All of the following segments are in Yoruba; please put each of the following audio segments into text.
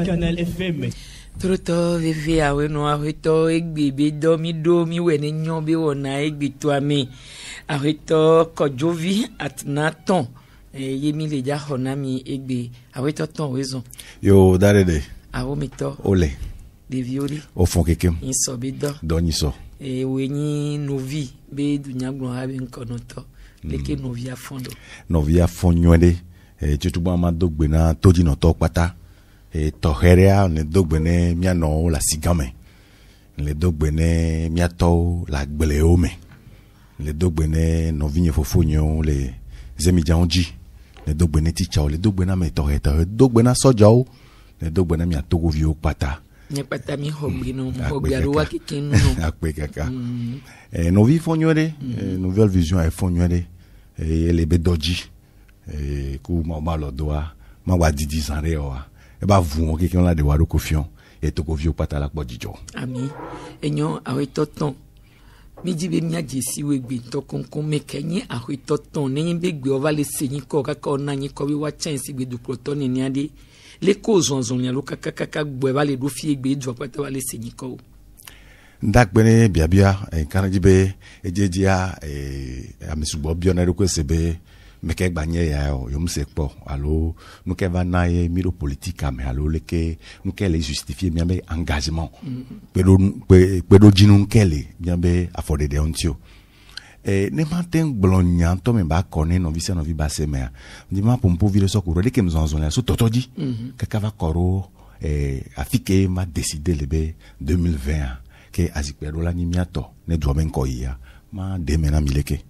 Canal FM. Toto vivi awe no ahito egbe be do mi wene nyon be wona egbe to ami ahito kojovi atnaton yemi leja hona mi egbe ahito ton wezo yo darede awo mito ole de violi o fon kekem inso be do doniso weni novi be dunyagbon habe nkonoto leke novi afondo novi afonywede tutuba ma dogbe na toji no to pata toherea ne dogbe ne miano la sigame le dogbe ne miato la gbeleome le dogbe ne novinye fofonyo le zemijanji le dogbe ne tichao le dogbe na metoheta dogbe na sojao le dogbe na miatogo vio pata ne pata mi hobbi no hobbi aruwa kikin no akpe kaka novi fonywede nouvelle vision e fonywede le bedoji ku ma lo doa ma wa didi sanre o e ba vu on quelqu'un là de wa confiant et to ko vi o pata la po dijo ami enyo awe toton mi jibe mi ajesi we gbe to konkon me kenye awe toton ne be gbe o va le seyin ko kaka na yin ko wi wa chance gbe du proton ni ade le ko zonzon ni lo kaka gbo e va le do fi gbe du pata va le seyin ko ndak bene bia kan jibe ejejia amisubo bionere ko sebe meke gbanye ya yo msekpo alo nuke va naye miro politique mais alo leke nuke le justifier bien be engagement pedo jinu kele bien be affordé de ontio ne matin blonyan to me ba koné no vise no vi basse mais di ma pompo vile so ko de kem zonzon so totoji kaka va koro afike ma décidé lebe 2020 que azikpedo la ni miato ne do men ko ya ma de mena mileke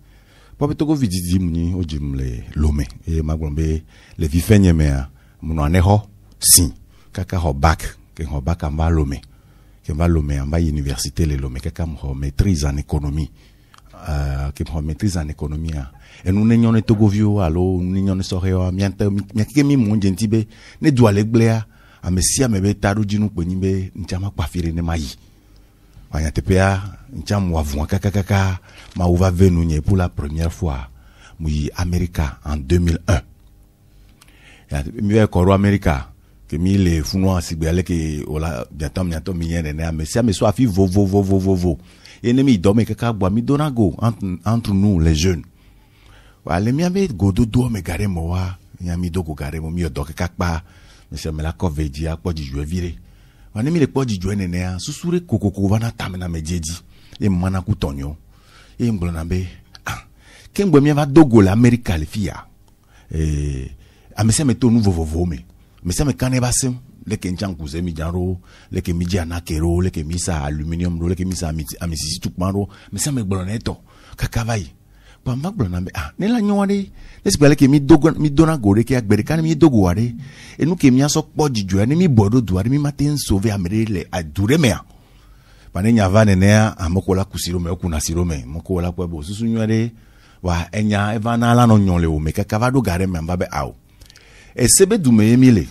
Pope toko vididi muni ojim le lome e maglombe le vifenye mea muno aneho si kaka ho bac ke ho bac amba lome ke va lome amba université le lome kaka mo maîtrise en économie ke mo maîtrise en économie e nous n'nyone togo vio alo n'nyone soreo mianta miake mi mo njentibe ne do aleglea amesia mebe tadu jinu penimbe nchama kwafire ne mayi Wanya tepea ncham wavouan kaka ma ouva venunye pour la première fois mui America en 2001 ya mi ve koro America que mi le funo asigbele ke ola bientôt mi yene na mais ça me soit fi vo et ne mi dome kaka boa mi donago entre nous les jeunes wale mi ave godo do me gare mo wa ya mi dogo gare mo mi odo kaka pa monsieur me la covedia akpo di jue vire wane mi le po di jue nene a susure kokoko vana tamena medieji e mana kutonyo e ngblona be kengbe mi va dogo la America le fia amese me to nu vovovo me se me kane basem le ke nchanku ze mi janro le ke mi jana kero le ke mi sa aluminium ro le ke mi sa amisi tukmaro me se me gblona eto kakavai pa magblona be ne la nyowade espele ke mi dona gore ke agbere kan mi dogo wade e nu ke mi aso po jijo ne mi bodo duare mi maten sauver amere le adure mea pane nyava ne amokola kusiro me okuna siro me mokola po bo susu nywade wa enya evana la no nyole o me kakavado gare me mbabe aw e sebe dume emile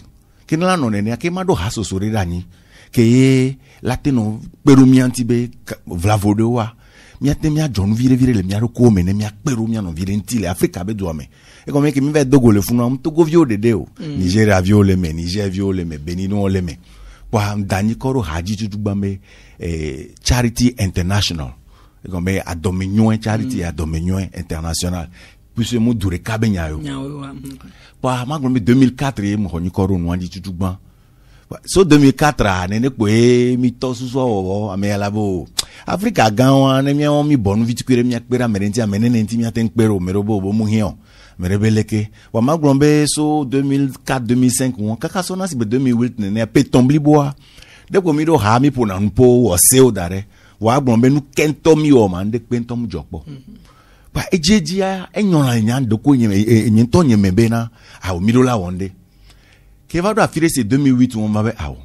ke na no ne ke mado haso sore dani ke latino peru mi antibe vlavodo wa miate mia John vire le mia ko me ne mia peru mia no vire ntile Africa be do me e comme que mi va dogo le funu am togo vio de deo Nigeria vio le me Niger vio le me Benin le me kwa dani koro haji tutugba me Charity International e comme adominion Charity adominion international puis mo dure kabenya yo kwa magombe 2004 mo honi koro no andi tutugba so 2004 nene kwe mi to suso ame labo Africa ganwa ne mi on mi bonu vitikwere mi akpera merenti amenene nti mi atenkpero merobo bo mu hion merebeleke wa maglombe so 2004 2005 won kaka so na si be 2008 nene pe tombli boa de ko mi do ha mi pona npo o se o dare wa glombe nu kento mi o man de pentom jopo pa ejejia enyona nyan de ko nyen to nyen mebe na a o mi do la wonde ke va do afire c'est 2008 on va be awo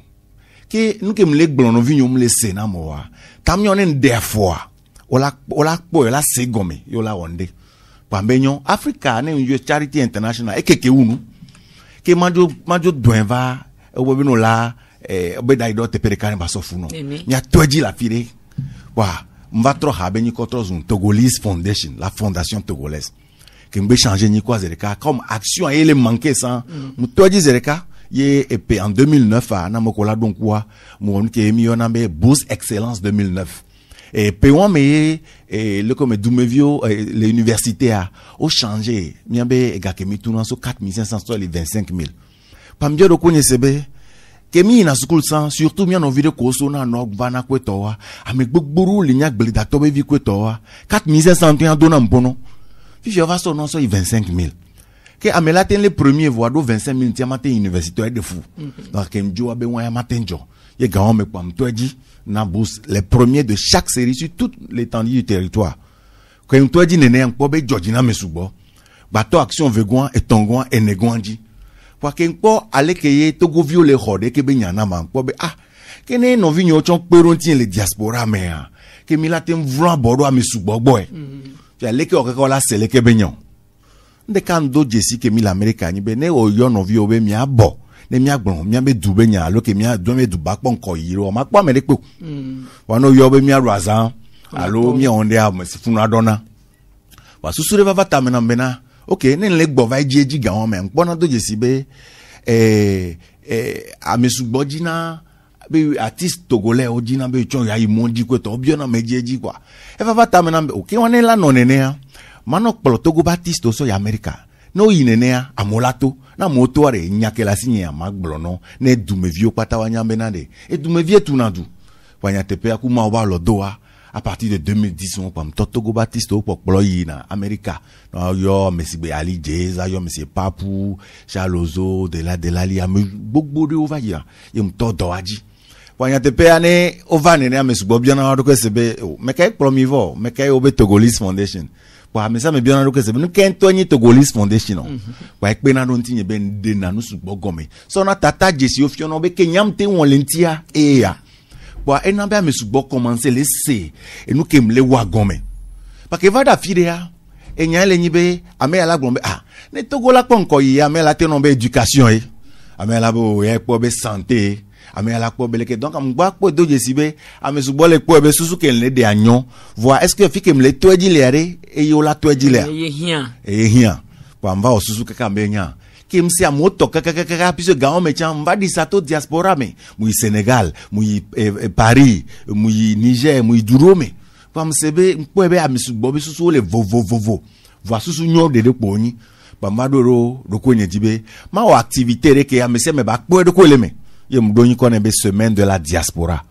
ke nuke mle gblono vinyo mle sena moa tamyo ne ndefo ola po la segome yo la wonde kwa benyo Africa ne yo Charity International e keke unu ke majo doenva o bino la be dai do te perekane basofu no nya toji la fire wa mva tro ha benyi kontro zun Togolese Foundation, la fondation togolaise que mbe changer ni quoi zereka comme action et les manquer ça mu toji zereka ye et en 2009 na mokola donc wa mo ke mi ona be bourse excellence 2009 et pewa me le comme Dumevio l'université a changé miambe egakemi tunan so 4500 so les 25000 pambio do konyesebe kemi na school sans surtout mi no video koso na no vana kwetowa ame gbogburu linya gblida to be vi kwetowa 4500 dona mpono fi je va so non so 25000 que amela ten les premiers voix do 25000 tia matin universitaire de fou donc kem jo abe wan matin jo ye gaon me kwam toji na bourse les premiers de chaque série sur toute l'étendue du territoire kem toji nene en pobe jojina mesubo bato action vegoan et tongoan et negwanji kwa kenpo alekeye togo viole hode ke benyana man pobe ke ne no vinyo chon perontin le diaspora mea ke milatem vran bodo amesubo boy ya leke okekola seleke benyon de kan do jesi ke mi l'Amérique ni be ne o yo no vi obe mi abo ne mi agbon mi be dube nya lo ke mi do me duba pon ko yiro ma pa me de pe wa no yo obe mi arazan alo mi onde am si funu adona wa susure va ta mena bena okay ne le gbo va ji ga won me npo na do jesi be amesubo jina be artiste togolais o jina be chon ya imondi ko to bio na mejeji kwa e va ta mena okay won la no nene mano polo Togo Baptiste so ya America no yinenea amolato na moto are nyakela sinye ya magblono ne Dumevio pata wanyambe nade e Dumevie tunadu wanyatepe akuma oba lodoa à partir de 2010 on pam Togo Baptiste o pokpolo yina America no yo mesibe Ali Jeza yo mesie Papu Chalozo de la li am gbogbo de ova ya yem to doaji wanyatepe ane ova nene amesubo bia na ko sebe mekay promivo mekay obe Togolese Foundation kwa mesa me biana roke sebe no kento ni Togolese Foundation kwa ekpe na don tinye ben de na no subo gome so na tata jesi ofio no be kenyam te won lentia ya kwa enambe a me subo commencer laisser et nous kem le wa gome parce que va da fidea enya le nyibe ame ala gombe ne Togola konko yi ame la te no be éducation ame la bo ye po be santé ame ala po beleke donc am gba po do jesibe ame subo le po be susu ken le de agnon voir est-ce que fi kem le toji lere e yo la toji le e hia kwa mva o susu kaka mbenya kem si amoto kaka piso gaon me chan mva di sato diaspora me mu Sénégal mu Paris mu Niger mu Durome kwa msebe po be ame subo be susu le vovo voir susu nyo de poni ba madoro do ko nyejibe ma o activité reke ame se me ba po de ko leme ye mdoni kone be semaine de la diaspora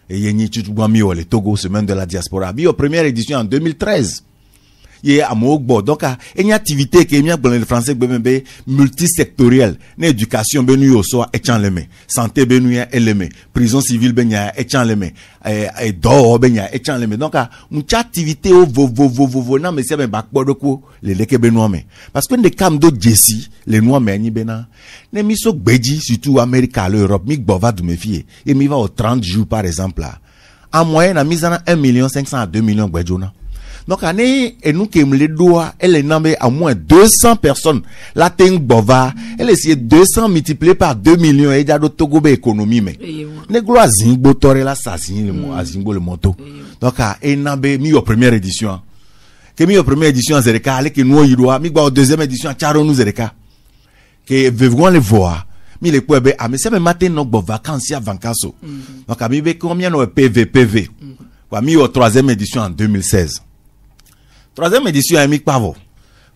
et yenyi tutubami o le Togo semaine de la diaspora bi au première édition en 2013 ye amogbo donc une activité que mi agbon le français be multisectoriel na éducation benu yo so echanleme santé benu ya eleme prison civile benya echanleme et do benya echanleme donc mucha activité o vo na me se be bakpodoko le leke benu ame parce que de cam do jesi le noa me ni bena ne mi so gbeji surtout Amérique l'Europe mi gbova du me fie et mi va au 30 jours par exemple là en moyenne a mise en 1 500 000 à 2 millions gbejona. Donc, année, et nous qui me doit, elle est nommée à moins 200 personnes. La ting bova, elle est 200 multiplié par 2 millions et déjà d'autres Togo économie, mais. Ne gloire zingbo tore la sa zingbo le moto. Donc, et n'abé mi au première édition. Que mi au première édition zereka, ale que nous yidwa, mi au deuxième édition, charo nous zereka. Que vevgon le voir. Mi le poebe, mais c'est même matin non bo vacances ya vacances. Donc, mi be combien no PV. Kwa mi au troisième édition en 2016. Troisième édition à Mikpavo.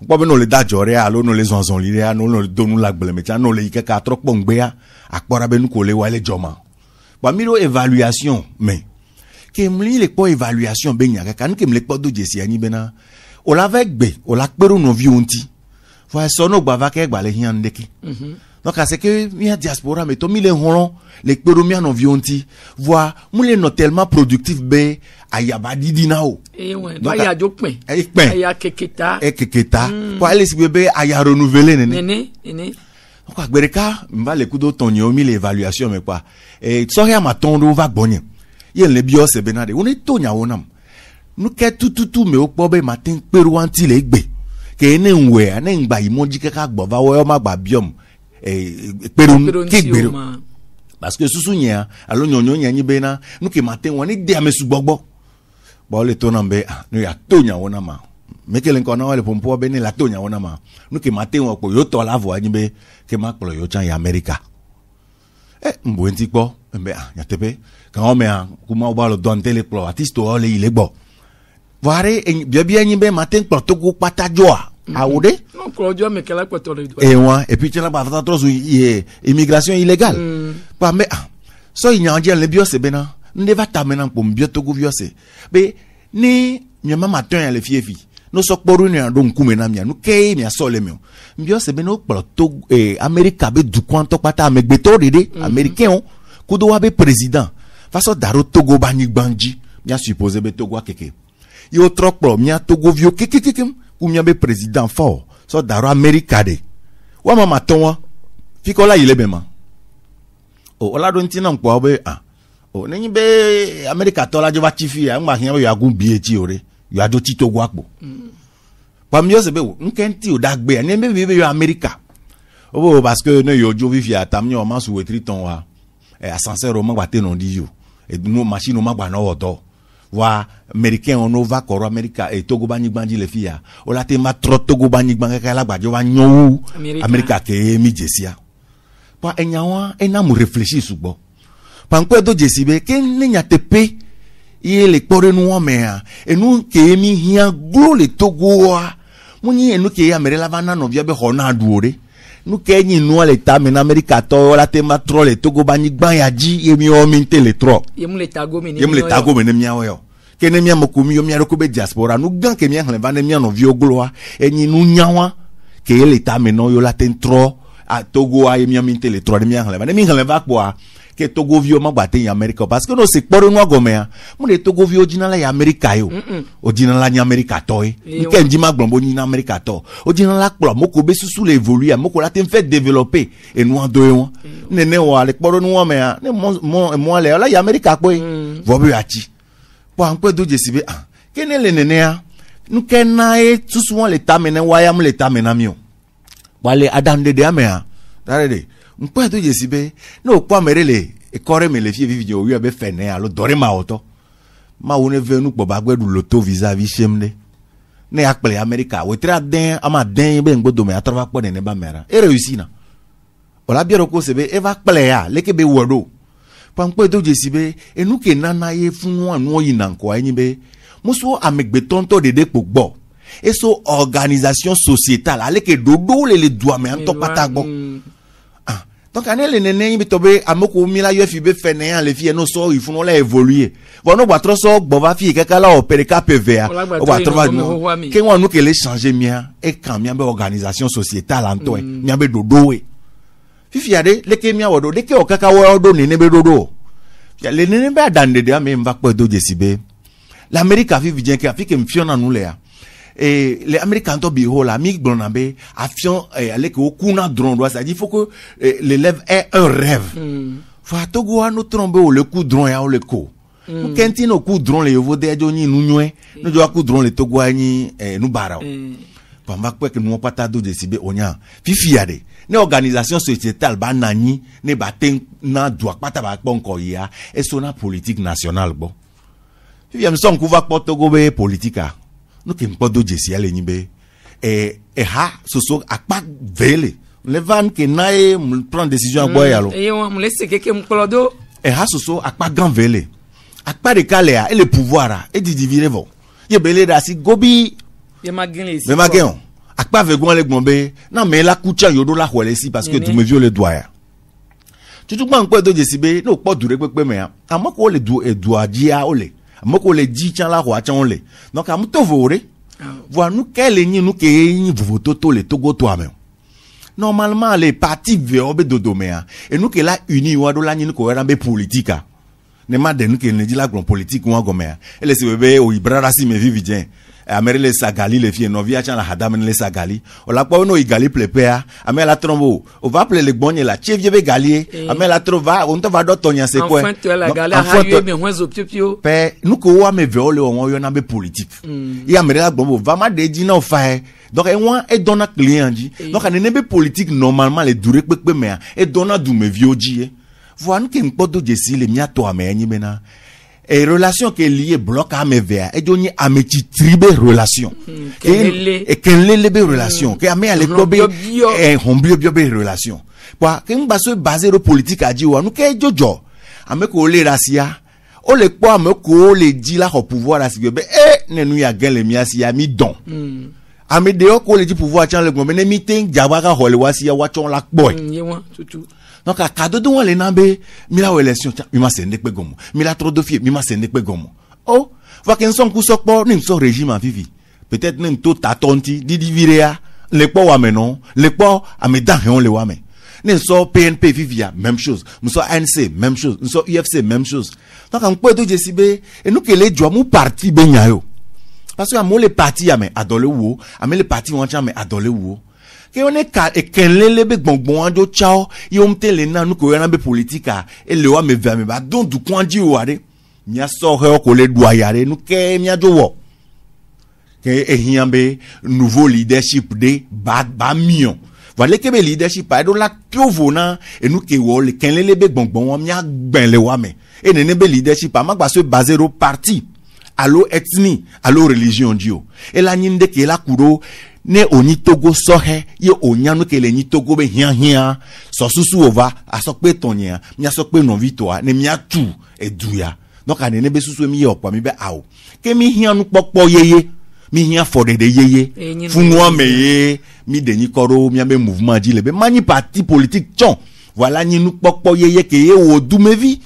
Pourquoi nous les dajore alors nous les onzon liria nous le donu la gbele metia nous le ika ka trop bongbea akpora be nous kole wale joma. Ba miro évaluation mais kemli le po évaluation be nyaka kan kemle po do jesi ani bena o la vek be o la kperu no vi onti. Fa so no gba va ke gba le hian ndeki. Donc c'est que mi diaspora mais to mi le honron le kperu mi no vi onti. Voir mu le no tellement productif be ayaba didi nao donc aya jokpen aya keketa pour aller si bébé aya renouveler nene donc agbereka mba le kudo tonyo mi l'évaluation mais quoi et so ya matondo va bonye yen le bio se benade on est tonya wonam nous ke tout mais au pobe matin peru anti le gbe ke ne nwe ne ngba imoji kaka gbo va wo ma gba biom perun ke gbero parce que susu nya alo nyonyo nya nyi be na nu ke matin woni de amesu gbogbo ba le to na be nu ya to nya wona ma mekele nko na wale pompo be ni la to nya wona ma nu ke matin wo po yo to la vo anyi be ke ma kplo yo chan ya America mbo enti po mbe nya tepe kan o me kuma ba lo don tele kplo artiste o le ile gbo vare bia nyi be matin kplo to go pata joa awude non Claudio me kala kwato le et puis tu la ba fa trop immigration illégale pa me so inyanje le bio se bena nde va tamena po mbio to go bio se be ni mi mama ton ya le fiefi no so kporu ni ando nkume na mia no ke mi so le mi mbio se bena o kplo to America be du kwanto pata amegbeto dede américain ko do wa be président fa so daro Togo ba ni gbanji mi supposé be Togo keke yo trop kplo mi Togo vio keke ou bien be président fort so daro America de wa mama ton fikola ile be ma o la do ntina npo be o nenyi be America to la jo ba chifi ya ngba hian be agun bi eti ore yo ado ti Togo apo pa mi o se be o nkenti o da gbe ni be yo America o parce que ne yo jo vivi atam o ma su wetri ton wa ascenseur o ma gba te non di yo e no machine o ma gba no odo wa américain on va koro America et Togo ba nyigbanji le fia o la te ma tro Togo ba nyigban ka la gbajo wa nyowu America ke mi jesia pa enyawa ena mu réfléchir sugbon pa npo do jesibe ke nya tepe ye le pore nu o me a enu ke mi hia glo le Togo wa munyi enu ke America la vana no bia be hona duore nu ke nyi nu le ta me na America to la te ma tro le Togo ba nyigban ya ji ye mi o mi te le tro yem le tago me ne mia yo kene mia mokumi yo mia rokobe diaspora nu gan ke mia hlen va ne mia no vi ogloa enyi nu nyawa ke le ta me no yo la ten tro a Togo a mia mi te le tro de mia hlen va ne mi hlen va kwa ke Togo vi o ma gba te ya America parce que no se poro nu agomea mu de Togo vi o jinala ya America yo o jinala ni America to nke nji ma gbombo ni na America to o jinala kplo moko be susu le évoluer moko la ten fait développer et nu ando yo nene wa le poro nu agomea ne mo le la ya America po vo be achi po anko do jesibe kene le nene a nu kena e susu won le tamene wa ya mu le tamena mi o wale adande de amea darede npo do jesibe no po amerele e kore me le fie vivi o wi be fene alo dore ma oto ma woni venu po ba gbedu loto vis-à-vis chemne ne akple America we tra den ama den be ngbodo me atrava po ne ba mera e réussi na ola biero ko sebe e va kple ya leke be wodo pankwe do jesibe enu ke nana ye fun anu yi nanko anyi be muso amegbetonto de pogbo eso organisation sociétale ale ke dodo le doa me anto patagbo donc anele nene bi tobe amoko mi la yo fi be fene an le fi no so ifun la évoluer wono gba tro so gbo va fi keka la opere ka PVA o gba tro va ke won nu ke le changer mia e kan mia be organisation sociétale anto mia be dodo we fifi ade leke mia wodo leke o kaka wodo nene be dodo ya le nene be adande de ame mva kpo do jesibe l'Amérique a vivi bien que Afrique mfiona nous là et les Américains to bi ho la mi gbona be afion ale ke okuna drone doit ça dit il faut que l'élève ait un rêve fa Togo a no trombe o le coup drone ya o le ko nous kenti no coup drone le yovo de joni nu nwe no jo coup drone le Togo ani nu barao pamba kwe ke nou pata do jesibe onya fifi ade ne organisation sociétale ba nani ne ba ten na doa pata ba pon ko ya e sona politique nationale bon fifi am son kuva Togo be politika no ke mpodo jesi ale nyibe ha soso akpa vele le van ke nae prend décision boy alo e on me laisse que mklodo ha soso akpa grand vele akpa de kalea et le pouvoir et di divirevo ye bele da si gobi ye magin mais magin akpa vegon le gbombe na me la kucha yodo la hwele si parce que tu me viole doigt ya tutu gba npo do jesibe no po dure pepe me amako le do eduadia ole amako le di chan la ho achan ole donc amuto vore voir nous quel ni nous ke ni voto to le Togo to ame normalement les partis veobe dodo me et nous ke la uni wa do la ni ko era be politika ne ma de nous ke ne di la grand politique wa go me ele se bebe o ibrara si me vivien amere sagali les filles no via la hadam les sagali o la po no igali plepea ame la trombo o va appeler les bonnes la chevie be gali ame la trova on te va do tonya c'est quoi enfin tu la gali ha yo me hozo piopio pe nu ko wa me viole o yo na be politique e amere la bombo va ma de di na fa donc et donna client dit donc en nebe politique normalement les durer pepe mais et donna du me vioji voilà que n'importe de si les miato amenyi mena et relation qui est liée bloc à mes verts et donner à mes tribe relation et qu'elle les relation que ame à l'école et hombio bio relation quoi que m'baso basé sur politique a dit ou nous que jojo ame ko le racia o le quoi ame ko le dit là au pouvoir là si be ne nous ya gain les miasi ya mi don ame de ko le dit pouvoir chan le gomene meeting jabaka holewasi ya wachon la boy donc à cadeau de moi les nambe mila élection mi ma sende pe gomo mila trop de fie mi ma sende pe gomo oh va qu'un son coup sokpo ni so régime vivi peut-être nem to tatonti di virea le po wa menon le po ameda on le wa me ni so PNP vivia même chose nous so ANC même chose nous so UFC même chose donc on peut de jesibe et nous que les joa mu parti benya yo parce que à les partis ame adole wo ame les partis wan cha me adole wo que on est et kenlele be gbongbon anjo chao yom tele na nu ko yana be politika e le wa me va me ba don du kwanji o ade nya so he ko le do ayare nu ke mia jo wo que e hiambe nouveau leadership de ba mion voilà que be leadership pa do la piovo na e nu ke wo le kenlele be gbongbon mia gben le wa me e ne be leadership pa ma gba se baser au parti allo ethnie allo religion dio e la nyinde ke la kuro ne oni togo sohe ye onyanu ke le ni togo be hian so susu ova asokpe tonya mi asokpe no vitoa ne mi atu eduya donc ane ne be susu mi opa mi be awo ke mi hianu popo yeye mi hian fode de yeye funwa meye mi de ni koro mi be mouvement di le be mani parti politique chon voilà ni nu popo yeye ke ye wo du mevi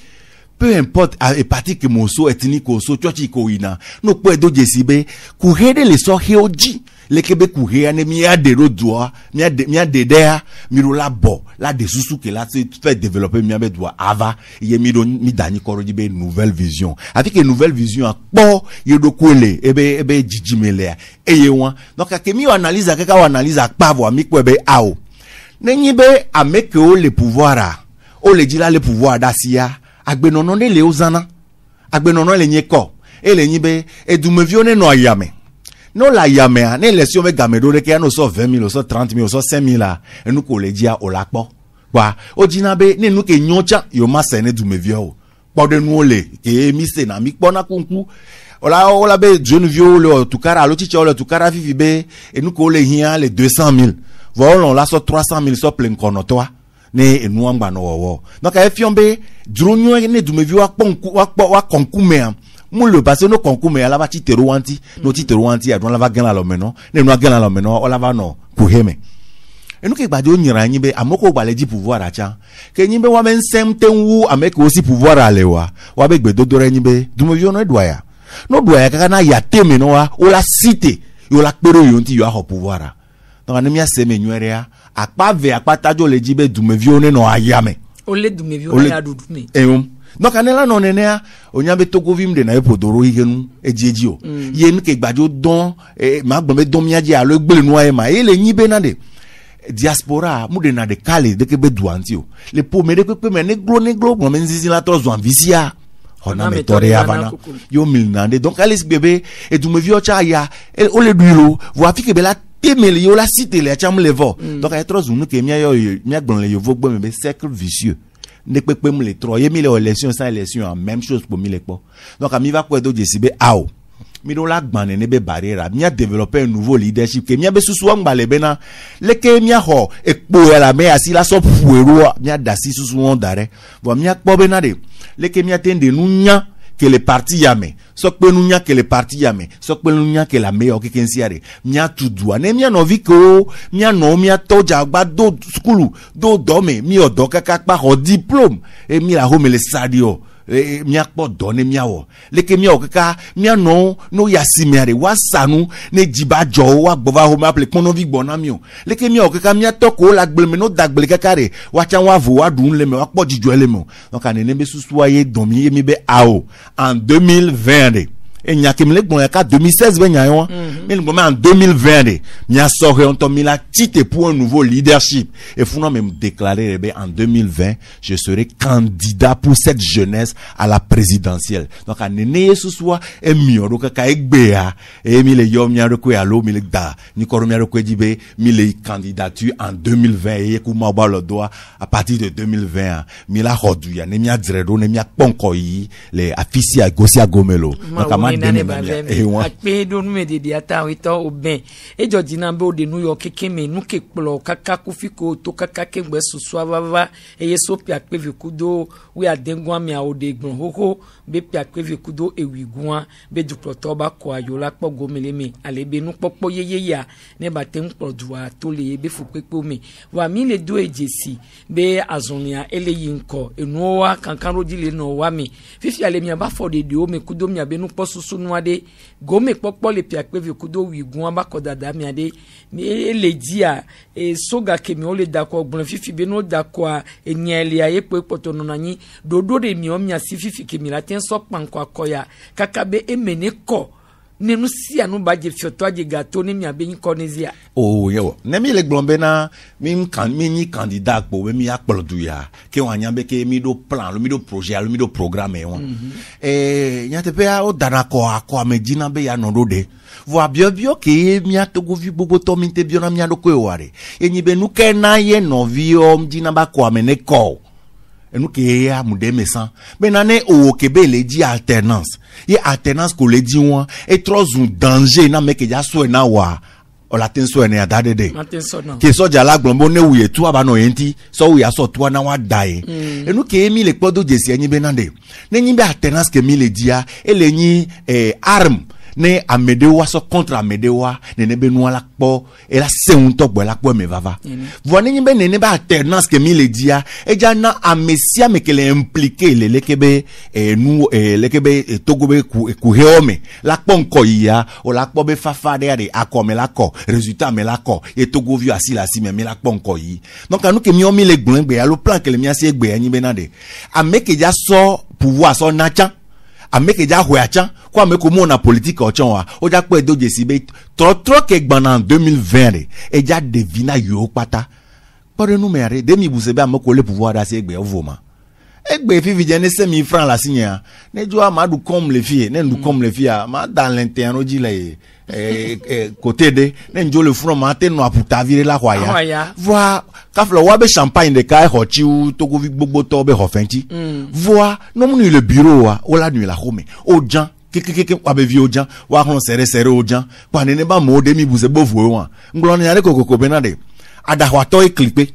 peu importe et parti que moso ethnique oso chochi ko ina no po edo jesibe ku hede le so heoji le kebe ku he ane mi ade rodua mi ade dea mi ro la bo la de susu que la fait développer mi abe doa ava ye mi dani koro jibe nouvelle vision avec une nouvelle vision po ye do kwele ebe jijimele e ye wan donc que mi analyse ka analyse pa vo mi ko ebe ao nenyi be ameke o le pouvoir o le dila le pouvoir dasia agbenono ne le ozana agbenono le nyeko e le nyibe edumevione no ayame no la yame ne election be gamedo de ke no so 20,000 so 30,000 so 5,000 la enu ko le dia o la po wa o jinabe ne nu ke nyocha yo ma se ne dumevio po de nu ole ke mi se na mi po na kunku ola be jeune vieux le tukara alo chicha le tukara fifi be enu ko le hia le 200,000 voilà la so 300,000 so plein konotoa ne enu amba no wo donc e fiombe dronyo ne dumevio wa konkume mon le passé no konkume ala va titero wanti no titero wanti adon la va gan la lo meno ne no gan la lo meno ola va no kuheme enu ke gbade onyira yin be amoko gbale di pouvoir acha ke yin be wa men semtenwu ameke osi pouvoir alewa wa be gbedodore yin be dumevio no edwaya no dwaya kaka na ya teme no wa o la cité yo la kpero yo nti yo a pouvoir donc anemi aseme nywere akpa ve akpa tajo le jibe dumevio ne no ayame ole dumevio ya dudume donc anela non nena onyabe togo vim de na epodoro igenu ejieji o ye nke gbajo don ma gbon be don miaji alo gbele no e ma ele nyibe na de diaspora mu de na de kale de ke be duanti o le po me de pepe me negro mo menzizi la trozo anvisia ona metore avana yo milnande donc alice bébé et du me vio cha ya o le duiro vo afike be la temele yo la cité le cham levo donc ay trozo nu ke mia yo mia gbon le yo vo gbo me be cercle vicieux ne peut pas me les trois et mille élections sans élection en même chose pour mille po donc ami va quoi do jesibe ao mi do la gban ne be barrière mi a développer un nouveau leadership que mi a be susu ngba le bena le ke mi a ho ekpo la me asi la so fuero mi a dasi susu on dare bo mi a kpo bena de le ke mi a tende nunya que les partis yame sokpe nunya que les partis yame sokpe nunya que la meilleure que kensiare mi a tout doa ne mi a no viko mi a no mi a toja gba do skulu do dome mi o do kaka pa ho diplôme et mi la home le sadio mi a po donne mi a wo le ke mi o kaka mi a no yasimiare wasanu ne jiba jo wa gbova home appel kono vi gbona mi o le ke mi o kaka mi a toko la gble me no dagbele kaka re wa chan wa vo wa dun le me wa po jijo le me donc anene be susu aye domi mi be ao en 2020 et n'y a que me le cas 2016 ben y a mais en 2020 n'y a sorti on mis la titre pour un nouveau leadership et faut non même déclarer en 2020 je serai candidat pour cette jeunesse à la présidentielle donc à nene ce soit et mieux donc ka ekbea et mi le yom nya reko alo mi le da ni ko mi reko dibe mi le candidature en 2020 et ku ma ba le doigt à partir de 2020 mi la hodu ya ne mi adredo ne mi akponko yi le afisi a gosi a gomelo donc à ma et wa pe do nu de ata wito oben e jojina be o de New York keme nu ke plo kaka ku fiko to kaka ke gbe susu avava e yeso pia pe vikudo we adengwa mi a o de gbon hoho be pia pe vikudo ewiguan be duploto ba ko ayola po gomele mi alebe nu popo yeye ya ne ba te npodua to le be fu pepe mi wa mi le do ejesi be azonia eleyi nko enu wa kankan roji le no wa mi fifi ale mi ba for de o me kudo mi abe nu po susu nu ade gome popo le pia pe vikudo wiguan ba ko dada mi ade mi ele dia e soga ke mi o le da ko gbon fifi be no da ko enyele aye pe poto no nanyi dodo de mi o mi asi fifi ke mi la ten so panko akoya kakabe emene ko nenu si anu baje fioto aje gato ne mi abe yin konezia oh yo ne mi le glombe na mi ni candidat po mi akpolodu ya ke wanya be ke mi do plan lo mi do projet lo mi do programme won nya te pe o dana ko akwa me jina be ya no do de voa bio ke mi atogo vi bobo to mi te bio na mi ado ko ware enyi be nu ke na ye no vi o jina ba ko amene ko nous qui a moudé mesan mais nané o kebe le di alternance et alternance ko le di won et trop un danger na me ke ja so na wa o la ten so ne adade de ke so ja la glombo ne wuye tu aba no yenti so wuya so tu na wa dai et nous qui mi le podo jesi enyi benande ne nyi be alternance ke mi le dia et le nyi arme ne amedewa so contre amedewa ne be nou la kpo e la se un to gbo la kpo me vava voine nyi be ne ba alternance ke mi le dia e ja na amesia me ke le impliquer le kebe nou le kebe togo be ku heome la kpo nko ya o la kpo be fafa de akome la ko résultat me la ko e togo vi asi la si me la kpo nko yi donc anu ke mi o mi le gbon gbe ya lo plan ke le mi asi egbe nyi be na de ameke ja so pouvoir so na chan ameke ja hoyachan kwa ameko mo na politique ochan wa o ja pe do jesi be trop ke gbana en 2020 e ja devina yo pata pare nou mere demi busebe ameko le pouvoir da se egbe ovoma egbe fifi je ne 5000 francs la signa ne jo amadu comme les filles ne nous comme les filles ma dans l'interne di la côté de ne njo le front ma te no aputa vire la hoya voa kaflo wa be champagne de kai hochi u to go vi gbogbo to be hofenti voa no mu ni le bureau wa o la nuit la home o jan kekekeke wa be vi o jan wa hon serre o jan pa ne ba mo de mi buze bovu wa nglo ni are kokoko benade adahwa to e clipé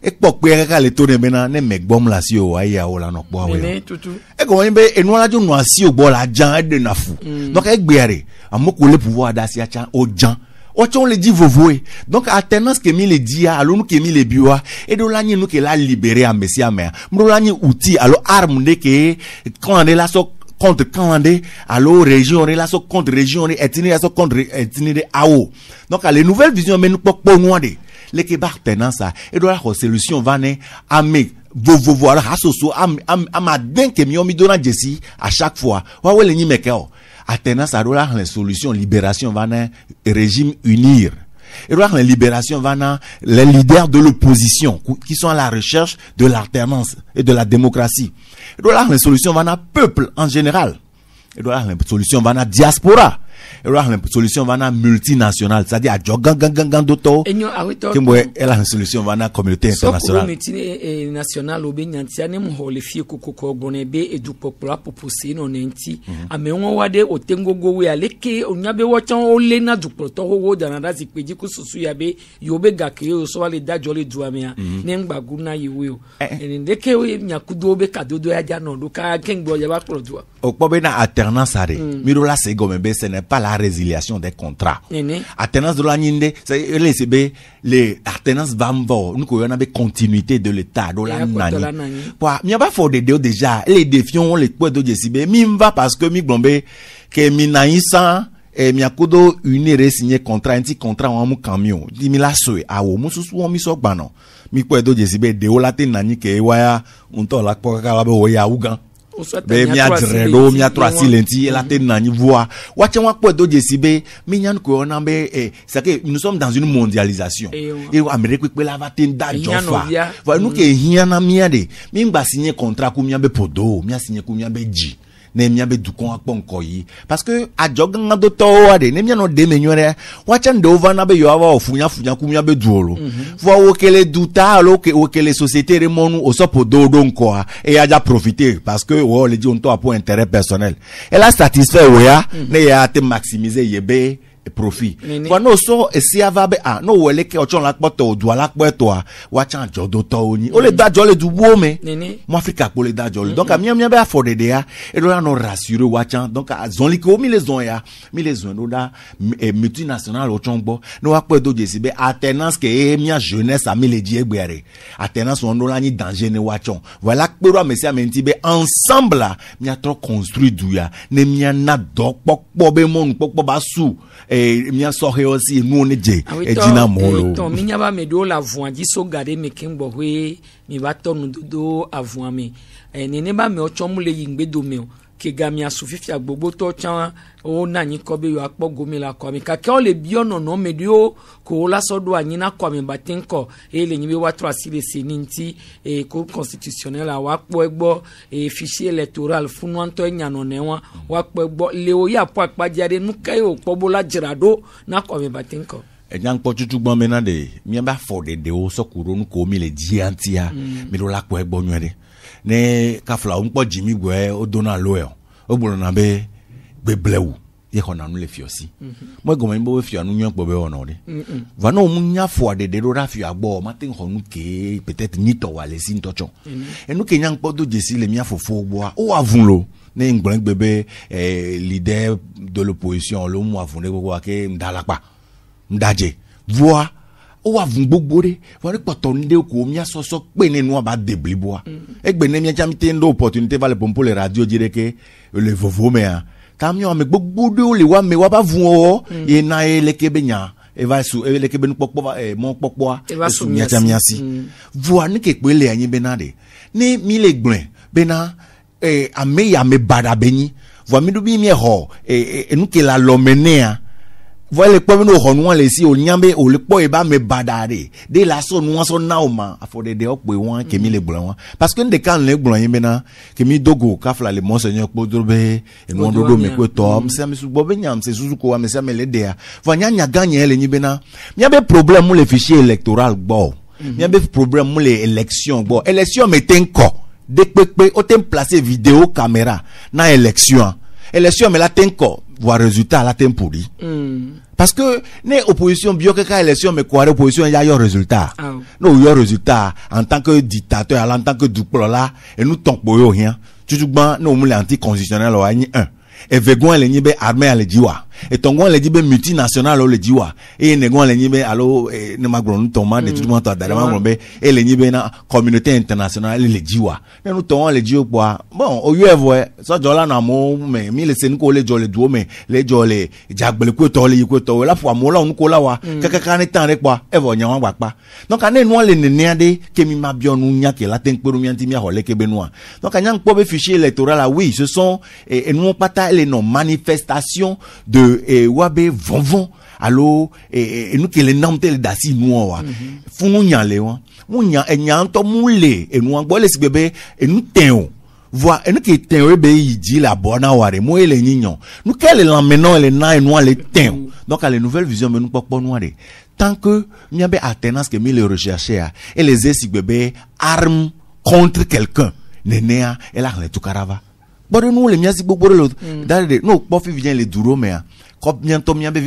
e pokpe kaka le to ne bena ne megbom la si o wa ya o la no po awe e ko yin be enu la jo no asi o gbo la jan e de na fu donc e gbeare amoko le pouvoir da si acha o jan o chon le di vovoe donc alternance ke mi le dia alo nou ke mi le biwa e do la nou ke la libérer a mesia me mro la ni outil alo arme de ke quand on est là so contre Kandé, alors région, relation contre région, ethnie, relation contre ethnie de AO. Donc, les nouvelles visions, mais nous pas nous de les Québec tenance ça. Et donc, la solution va ne ame vovo alors asoso ama den ke mi o mi dona jesi à chaque fois. Wa we le ni mekeo. Alternance à la solution libération va ne régime unir. Et donc, la libération va na les leaders de l'opposition qui sont à la recherche de l'alternance et de la démocratie. Et donc, la solution va na peuple en général. Et donc, la solution va na diaspora. Et donc, la solution va na multinationale, c'est-à-dire à Jogangangangan d'auto. Et la solution va na communauté internationale. Communauté nationale au Benyantia ne mo le fie kokoko gonebe et du popula pour pousser non enti. Ame on wade o tengo go we aleke onyabe wachan o le na du proto ho dana da zikpeji ku susu yabe yobe gake o so wale da jole duamea ne ngbagu na yiwe o. En ndeke we nyakudo be kadodo ya ja no do ka kengbo ya ba produit. O pobe na alternance are. Miro la se gomebe ce n'est pas la résiliation des contrats. Alternance de la ninde, c'est les alternance vambo, nous qu'on a continuité de l'état de la nani. Quoi, mi a pas fort de déjà, les défis on les quoi de jesibe, mi va parce que mi glombe que mi naïsa et mi akodo une re-signé contrat, un petit contrat en mon camion. Di mi la soe, a wo mo susu on mi sok bano. Mi quoi de jesibe de olate nani ke waya unto la kwa kala be oya ugan. be mia dredo mia tro silenti la te nani voix wacha wa po do jesibe mi nyan ko na be c'est que nous sommes dans une mondialisation et Amérique pe la va te da jofa voilà nous que hiana mia de mi ngba signer contrat ku mia be podo mia signer ku mia be ji ne mia be dukon akpon koyi parce que a jogan do to ade ne mia no de menwere wacha ndo over na be yo ava ofunya ku mia be duolo vo wo kele duta alo ke wo kele société remonu o so podo do nko et a ja profiter parce que wo le dit on to pour intérêt personnel elle a satisfait oya ne ya te maximiser yebe profit for no so esi ava be no wele ke ochon la poto du ala poto wa chan jodo to oni o le da jo le du wo me mo Africa ko le da jo donc a mia be afford de ya e do no rassurer wa chan donc a zon li ko mi les zon do da multinational ochon gbo no wa pe do jesi be alternance ke mia jeunesse a mi le di egbere alternance on do la ni danger ne wa chon voilà kpero mesia menti be ensemble mia tro construit du ya ne mia na do pokpo be mon pokpo ba su mia sohe aussi nous on est dina molo to minya ba medo la voix di so gade me kimbo we mi ba tonu do avouan me nene ba me ochomu le yingbe do me ke gamia sufifia gbogbo to chan o na yin ko be yo apo gomi la ko mi ka ke o le bi ono no medio ko la so do anyin na ko mi batin ko le yin be wa tro asile seninti ko constitutionnel a wa po egbo fichier électoral funu anto enyano ne wa po egbo le o ya po apajade nu kai o po bola jirado na ko mi batin ko enyang po chuchu gbon mena de mi ba for de o so kuro nu ko mi le diantia mi lo la po egbo nwere ne kafla un po jimi gwe o dona loe o gboro na be blewu ye kona nu le fiosi mo go me bo fio anu nyan po be ono de va no mu nya fo de ro ra fio agbo ma tin honu ke peut-être ni to wale sin to chon e nu ke nyang po do jesi le mia fofo gbo o avun lo ne ngbon bebe leader de l'opposition lo mu avun de gbo ke ndalapa ndaje voix o avun gbogbo de wori poto nde ko mi asoso pe ninu aba debliboa egbe ne mi jamite ndo opportunité va le pompo le radio dire que le vovo me a kamio me gbogbo de o le wa me wa ba vun o e na ele kebe nya e va su ele kebe nu popo mon popo e su mi jamiasi voa ni ke pe le anyin be na de ni mi le gblen be na ame ya me bada beni voa mi du bi mi ho nu ke la lo menea voilà quoi nous on les si on nyambe o le po e ba me badare de la so nous so nauma afode de op we wan ke mi le blanc parce que de kan le blanc yemena ke mi dogo kafla le monseigneur podrobe e no do me ko to se mi su bobe nyam se suzu ko me se me le de va nya gagner le nyibena nyabe problème le fichier électoral gbo nyabe problème le élection gbo élection me tenko de pepe o tem placer vidéo caméra na élection me la tenko voir résultat la tempuri parce que ne opposition bio que élection me quoi opposition ya yo résultat no yo résultat en tant que dictateur en tant que duplo là et nous tombo yo rien tutugban no mu anti-constitutionnel o ani 1 et vegon le nibe armée le diwa et tongon le dibe multinational le diwa et negon le nibe allo ne magron toma de tout le monde da magron et le nibe na communauté internationale le diwa ne nous tongon le dio quoi bon o yevo so jola na mo me mi le sen ko le jole duo me le jole jagbele ko to la fois mo la on ko la wa kaka ne tan re quoi e vo nyan wa pa donc ane no le ne ade ke mi ma bio nu nya ke la ten peru mi anti mi ho le ke benoa donc anyang po be fichier électoral là oui ce sont et nous pas les non manifestations de wabe vonvon allo nous que les noms tel dasi nous wa funu nyale wa mu nya enyanto mule enu angbo le sibebe enu ten voix enu ke ten be yidi la bona ware mo ele nyinyo nous quel l'emmenant les na enu le ten donc à les nouvelles visions me nous pokpo noire tant que miabe alternance que mi le rechercher et les esibebe armes contre quelqu'un nenea et la le tukarava bon nous les miasi gbogbo le dale no pofi vient les duro mais comme bientôt miabe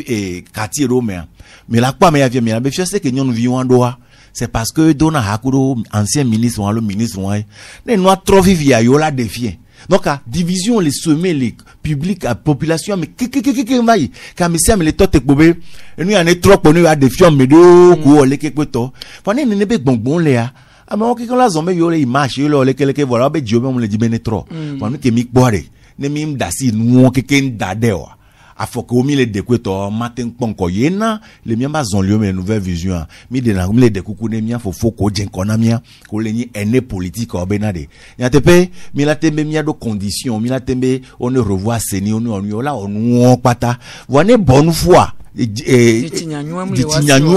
quartier romea mais la quoi mais vient mais la c'est que nous vivons doa c'est parce que dona hakuro ancien ministre ou le ministre ne nous trop vivia yo la défier donc à division les semer les publics à population mais que vai quand monsieur mais les tote bobé nous y en est trop pour nous à défier mais do ko le quelque to fane ne be bonbon léa ama ki la zombe yo le image yo le keleke voilà be dio me le di benetro pour que mi boire ne mi mdasi nu ke ken dadewa afoko mi le dekweto matin ponko yena le miamba zonlio me nouvelle vision mi de na mi le dekuku ne mia fofo ko jenkona mia ko le ni ene politique obenade ya tepe mi la tembe mia do condition mi la tembe on ne revoit seni on là on pata wane bonne foi ditinyanywa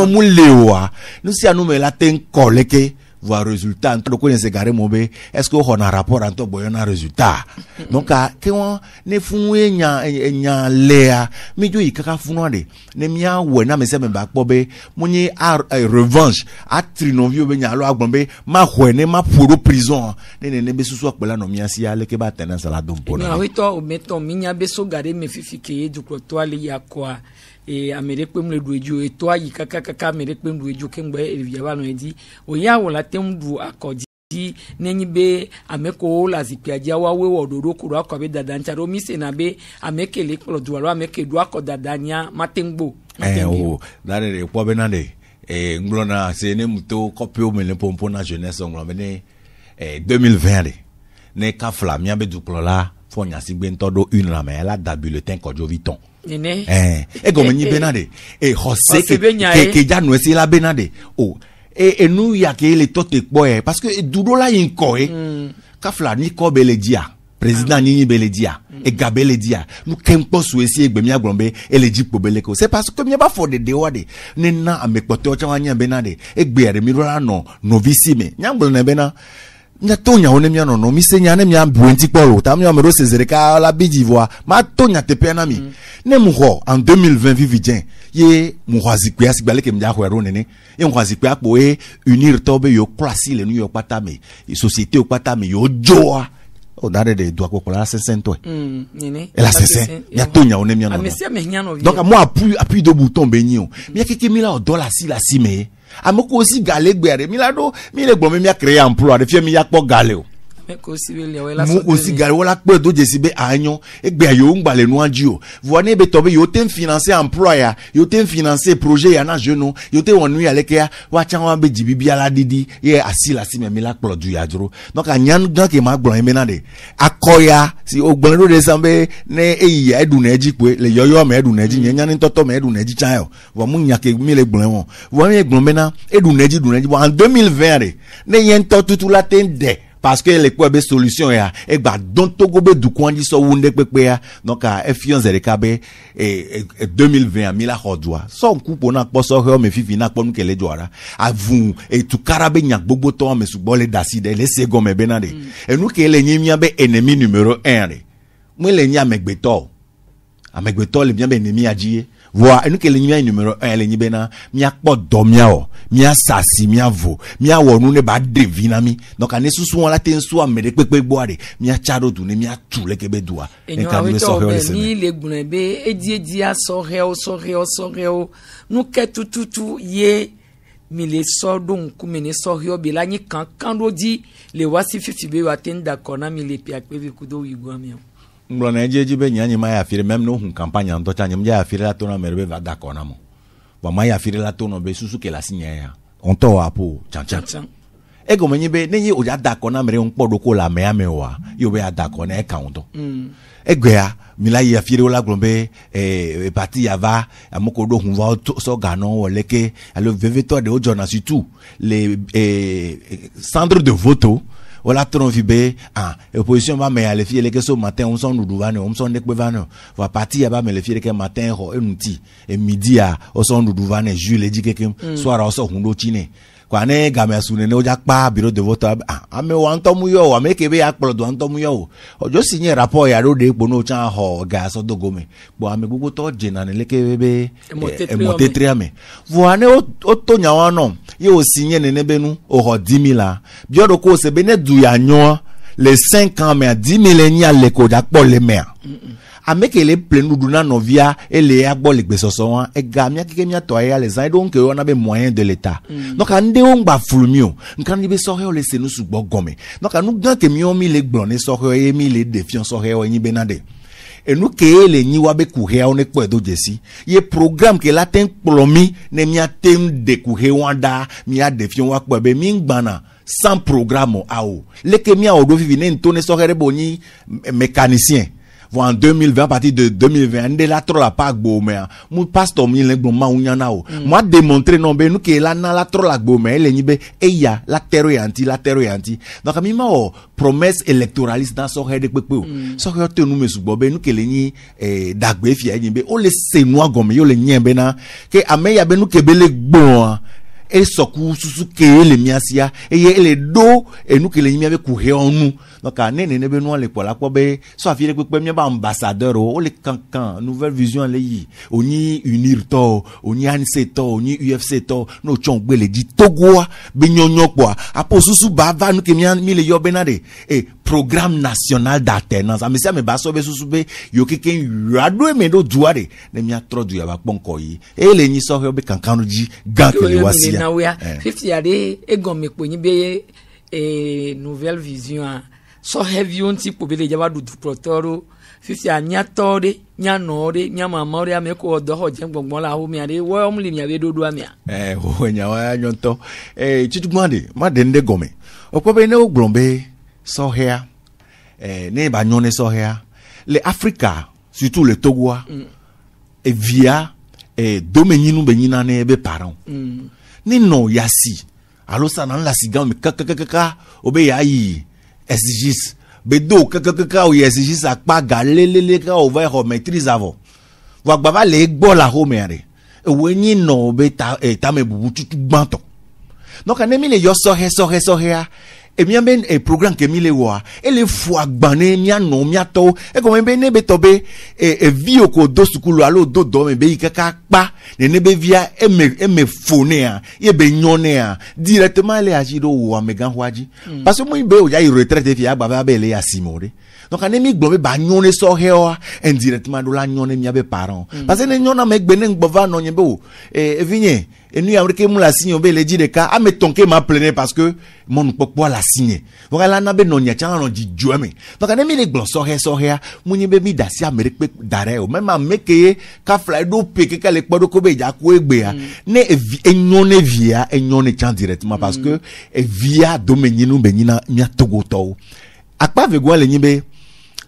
mulewa nusi anu me la ten koleke voir résultat donc on se garé mobe est-ce que on a rapport entre boyona résultat donc que on ne funwe nya lea mi jo ikaka funwa de ne mia wena me se me ba pobe munyi revanche a trinovio be nya lo agbonbe ma hwene ma puro prison ne be susu akpela no mia si ale ke ba tenance la dompo na wito o meto minya be so garé me fifike du protoile yakwa e Amérique me le dojo et toi yi kaka Amérique me dojo kengbe elvia no edi o ya wala temdu akodi nenyi be ameko la zipiaja wa we wododo kuro akobe dadancha ro mi se na be amekele klo dualo ameke do akodadanya matengbo o dare re po be na de nglona se ne muto kopio me le pompo na jeunesse nglo ne 2020 de ne ka flamia be du la fo nya si gbe ntodo une la me la da bulletin kojo viton nene comme ni benade jose que ya no es la benade et nous ya que les tote boy parce que dudo la inko kafla ni ko beledia président ni beledia et gabeledia nous kempo souci egbe mi agbonbe eleji pobeleko c'est parce que mi ba for de wade nena amekote o chawanya benade egbe re mi rola no novice me nyangbo na bena nya tonya one mia no mi se nya ne mia buenti polo ta mi o mero sezereka la bidivoa ma tonya tepe na mi ne muho en 2020 vivien ye muhazikwe asigbale ke mja hwero nene ye muhazikwe apo unir tobe yo klasi le nu yo patame société o patame yo joa o dare de doa ko la sensento nene la sensen ya tonya one mia no donc moi appuie de bouton benio mi keke mi la o dollar si la si me amoko aussi galé gbere mi la do mi le gbon mi a créer emploi de fie mi ya po galé o meko si we le wela so aussi galé wala pe do je sibe anyo egbe yo ngbale no anji o voine be tobe yo ten financer emploi ya yo ten financer projet ya na jeune yo te wonu ya leke ya wa chan wa be jibibi ala didi ye asila si me mi la plodu ya juro donc anyan gan ke ma gbon me na de akoya si ogbon do de sambe ne eyi edu na eji pe le yoyo me edu na eji nyan ni toto me edu na eji chan yo wo mu nya ke mi le gbon won wo mi gbon me na edu na eji en 2020 ne yen to tutu la ten de parce que les quoi be solution ya e gba don togo be du kwandi so wunde pepe ya donc a efiance de kabe 2020 mi la hodwa so nkupo na po so he o me fifi na po nkele joara avun e tu karabe nya gbogbo to me sugbon le dasi de le sego me benade e nu ke le nyimia be ennemi numéro 1 re mo le nya megbeto le bien be ennemi ajiye voa enu ke le nyimia numéro 1 le nyibena mi akpo do mia o mi asasi mi avo mi awonu ne ba devina mi donc ane susu won la ten so amede pepe boare mi achado tu ne mi atu le kebe dua en kan me so he mi le gun be edi so he nu ke tututu ye mi le so don ku mi ne so he bi la ni kan do di le wasi fifi be wa ten da kona mi le pi akpe ku do wi gwa mi nglona ejeji be nyanyi ma ya fire même no hun campagne en to chanyem ja fire la to na merbe va da kona mo wa ma ya fire la to no be susu ke la sinya ya on to apo chan e go menyi be nenyi o ja da kona mere on podo ko la me amewa yo be da kona e kan to e gbe mi la ya fire la glombe parti ya va amoko do hun va so gano wole ke le veveto de ojona surtout les centres de vote voilà ton vibe opposition va mais les filles les que ce matin on s'en nous douvane on s'en dekbevane va partir va mais les filles que matin ho enuti et midi a on s'en nous douvane Jules dit que soir on s'en hundo chine kwa ne game asune ne oja pa bureau de vote ame wa ntomu yo ame ke be akpolo do ntomu yo ojo signer rapport ya do de po no chan ho ga so dogome bo ame gugu to jena ne leke be emotetri ame vo ne o to nyawa no ye o signer ne nebenu o ho 10 000 bio do ko se be ne du ya nyo les 5 ans mais 10 000 nya le ko ja po le mer ameke le plenu duna novia ele agbo le gbesoso wan e ga mia keke mia to ya les donc on a be moyen de l'état donc ande on gba fulmio nkan ni be so he o le senu sugbo gome donc anu gan ke mi o mi le gbon ni so he mi le defiance so he o yin benade et nous que le ni wa be ku he on e po do jesi ye programme que la ten plomi ne mia tem de ku he wanda mia defiance wa po be mi ngbana sans programme ao le ke mia o do vivi ne ntone so he bo ni mécanicien Voilà, en 2020, à partir de 2020, on est là trop la pas beau, mais mon pasteur, mi le bon ou yana o. Moi, démontrer non, ben, nous, qui est là, la trop la beau, mais elle est nibe, ya, la terre anti. Donc, à mi ma, promesse électoraliste dans son head de pepe. So, que nous, me soubobe, nous, qui est ni, dagbe, fia, nibe, o le se noa gomme, yo le nien bena, que a me ya ben, nous, qui bele bon, et soku susu ke le miasia et le do et nous que les mi avec courir en nous donc à nene ne benoît le pour la quoi be so afire que premier ambassadeur o le cancan nouvelle vision le yi oni unir to oni anse to oni UFC to no chongbe le di togo be nyonyo kwa apo susu ba va nous que mi le yo benade et programme national d'alternance amesi me ba so be susu be yo keken yado me do duare ne mi atro du ya ba ponko yi e le ni so be cancan di gank le wasi na wea 50 yade egome kponyi be nouvelle vision so heavy on ti po be le jaba du protoro 50 anya tore nya nore nya mamore ameko odo ho je gbongbon la ho mi ade wo omli mi abe dodo amia o nya wa nyonto chitugmande ma de nde gome opo be ne oglombe so here ne ba nyone so here le Africa surtout le Togo et via domeninu benyina ne be parent ni non yasi alo sana la sigan me kaka obe yayi exigis bedo kaka o exigis akpa galelele ka o va maîtrise avant wa gbaba le gbo la ho mere we ni no be ta me bubu tutu gbanto donc anemi le yo so he et bien ben et programme que mi le wa et les fois gbané mi anon mi ato et comme ben ne be tobe et vi oko do sukulu alo do do me be kaka pa ne be via e me phone a e be nyone a directement le agido wa me gan waji parce que moi be o ya retraite fi agba be le ya simore donc anemi gbo be ba nyone so he o indirectement do la nyone mi abe parents parce que ne nyona me gbe ne gbo va no nyebe o e vinye et nous américains nous la signe be le dit de cas a me tonke ma plané parce que mon pokpo la signé donc la na be no nya chan no di juame donc anemi le gbo so he mu nyi be mi dasi amerique dare o même ameke ka fly do pe ke le podo ko be ja ko egbe a ne enyone via enyone chan directement parce que via domeninu benina mia togo to akpa vegwa le nyibe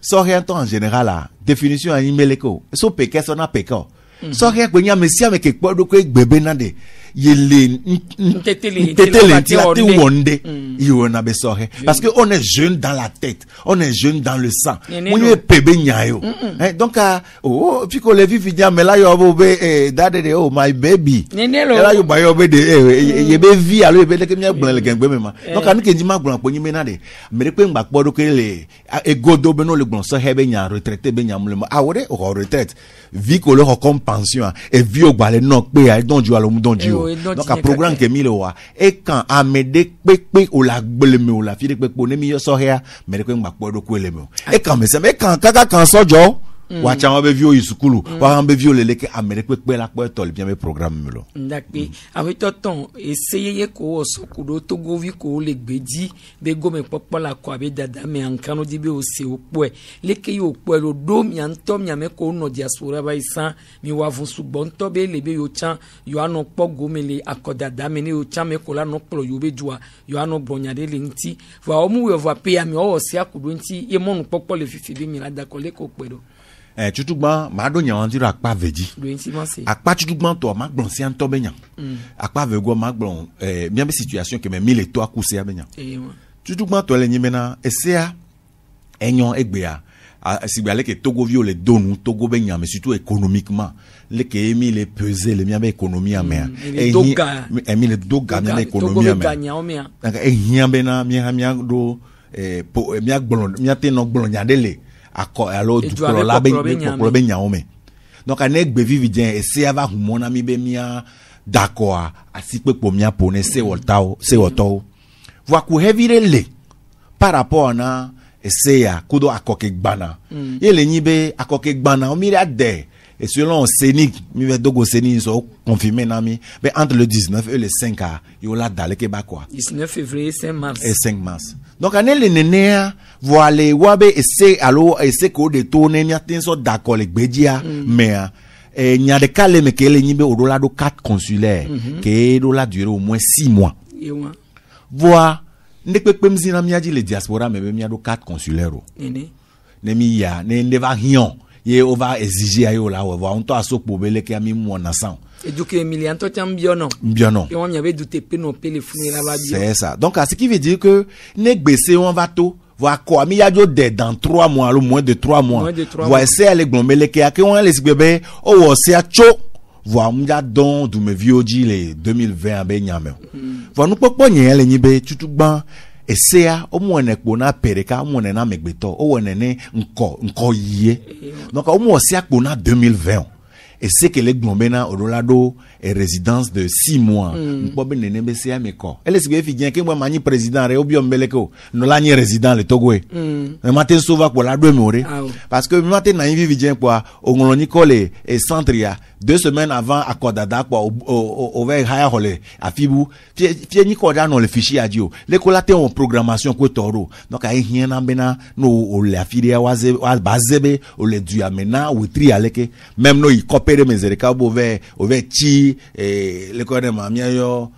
so he en général la définition a yimeleko so pe ke so na pe ko so he ko nya mesia me ke podo ko egbe na de yele tetele ti wonde yo na be so he parce que on est jeune dans la tête on est jeune dans le sang on est pebe nyayo donc oh puis ko le vi fidia me la yo bo be dade de oh my baby la yo ba yo be de ye be vi alo be de ke mi agbon le gengbe me ma donc anu ke ndi ma gbon po yin me na de me pe ngba podo ko le egodo be no le gbon so he be nya retraité be nya mule a wore o retraite vi ko le comme pension et vi o gba le no pe a don ju alo mu don ju donc un programme que mi le wa et quand amede pepe o la gbeleme o la fi de pepe ne mi yo so here me ko ngba podo ko le me et quand me se me quand kaka kan sojo wa cha be vi o isukulu wa be vi o le ke amede pepe la po to le bien me programme me lo ndakpe avec tonton essayer ko sokudo togo vi ko le gbeji be go me popo la ko abe dada me ankano di be o se o po le ke yo po lo do mi anto mi ame ko no diaspora ba isan mi wa fun sugbon to be le be yo chan yo ano po go me le akodada me ne yo chan me ko la no pro yo be jua yo ano bronyade le nti wa o mu we va pe ami o se akudo nti ye mo no popo le fifi bi mi la da ko le ko pe do tutugban ma do nyan dira akpa veji akpa tutugban to ma gbon si anto benya akpa vego ma gbon bien be situation que me mi le to akuse abenya tutugban to le nyimena esea enyon egbea sigba le ke Togo vio le donu Togo benya mais surtout économiquement le ke mi le peser le mi be économie amea mi le doga na économie amea donc hiambe na mi do mi agbon mi ateno gbon nyadele alors du pro la be nyaome donc ane gbe vividien et se ava humona mi be mia d'accord asi pe po mia pone se wotao voa ku heavy par rapport na ese ya kudo akoke gbana yele nyibe akoke gbana o mi ade et selon Sénig mi ve dogo Sénig so confirmé na mi mais entre le 19 et le 5 a yo la dale ke ba quoi 19 février 5 mars et 5 mars donc ane le nenea voile wabe ese alo ese ko de tourner mi atin so d'accord le gbedia mais nya de kale me kele nyibe odola do 4 consulaires que do la durer au moins 6 mois voa ndekpe mzina mi aji le diaspora me mi ado 4 consulaires ne mi ya ne va hion ye on va exiger ayo la on va on to asopo bele ke mi mo na san et donc Emilien toi mbiono et on y avait douté peno le funu là bas c'est ça donc ce qui veut dire que ne gbese on va to voir quoi mi ya jo de dans 3 mois le moins de 3 mois voir essayer les glombele ke on les bébé o wo se a cho voir m'ja don du me vioji les 2020 be nyame voir nous popo nyen le nyibe tutugban esea o mo ne kpo na pereka mo ne na megbeto o wo ne nko yie donc o mo se akpo na 2020 et c'est que les glombena odolado est résidence de 6 mois npo be ne be se ameko ele se be fi gen ke mo mani président re obi ombeleko no la ni résident le Togo e matin sauva pour la do me parce que matin na vi gen quoi ongoloni kole et centria 2 semaines avant accordada quoi au vers haya hole afibu fie ni ko da no le fichier adio le ko la te en programmation ko toro donc ay hien na bena no o le afiria waze bazebe o le du amena o tri aleke même no i coopérer mes ereka bo vers chi le ko de mamia yo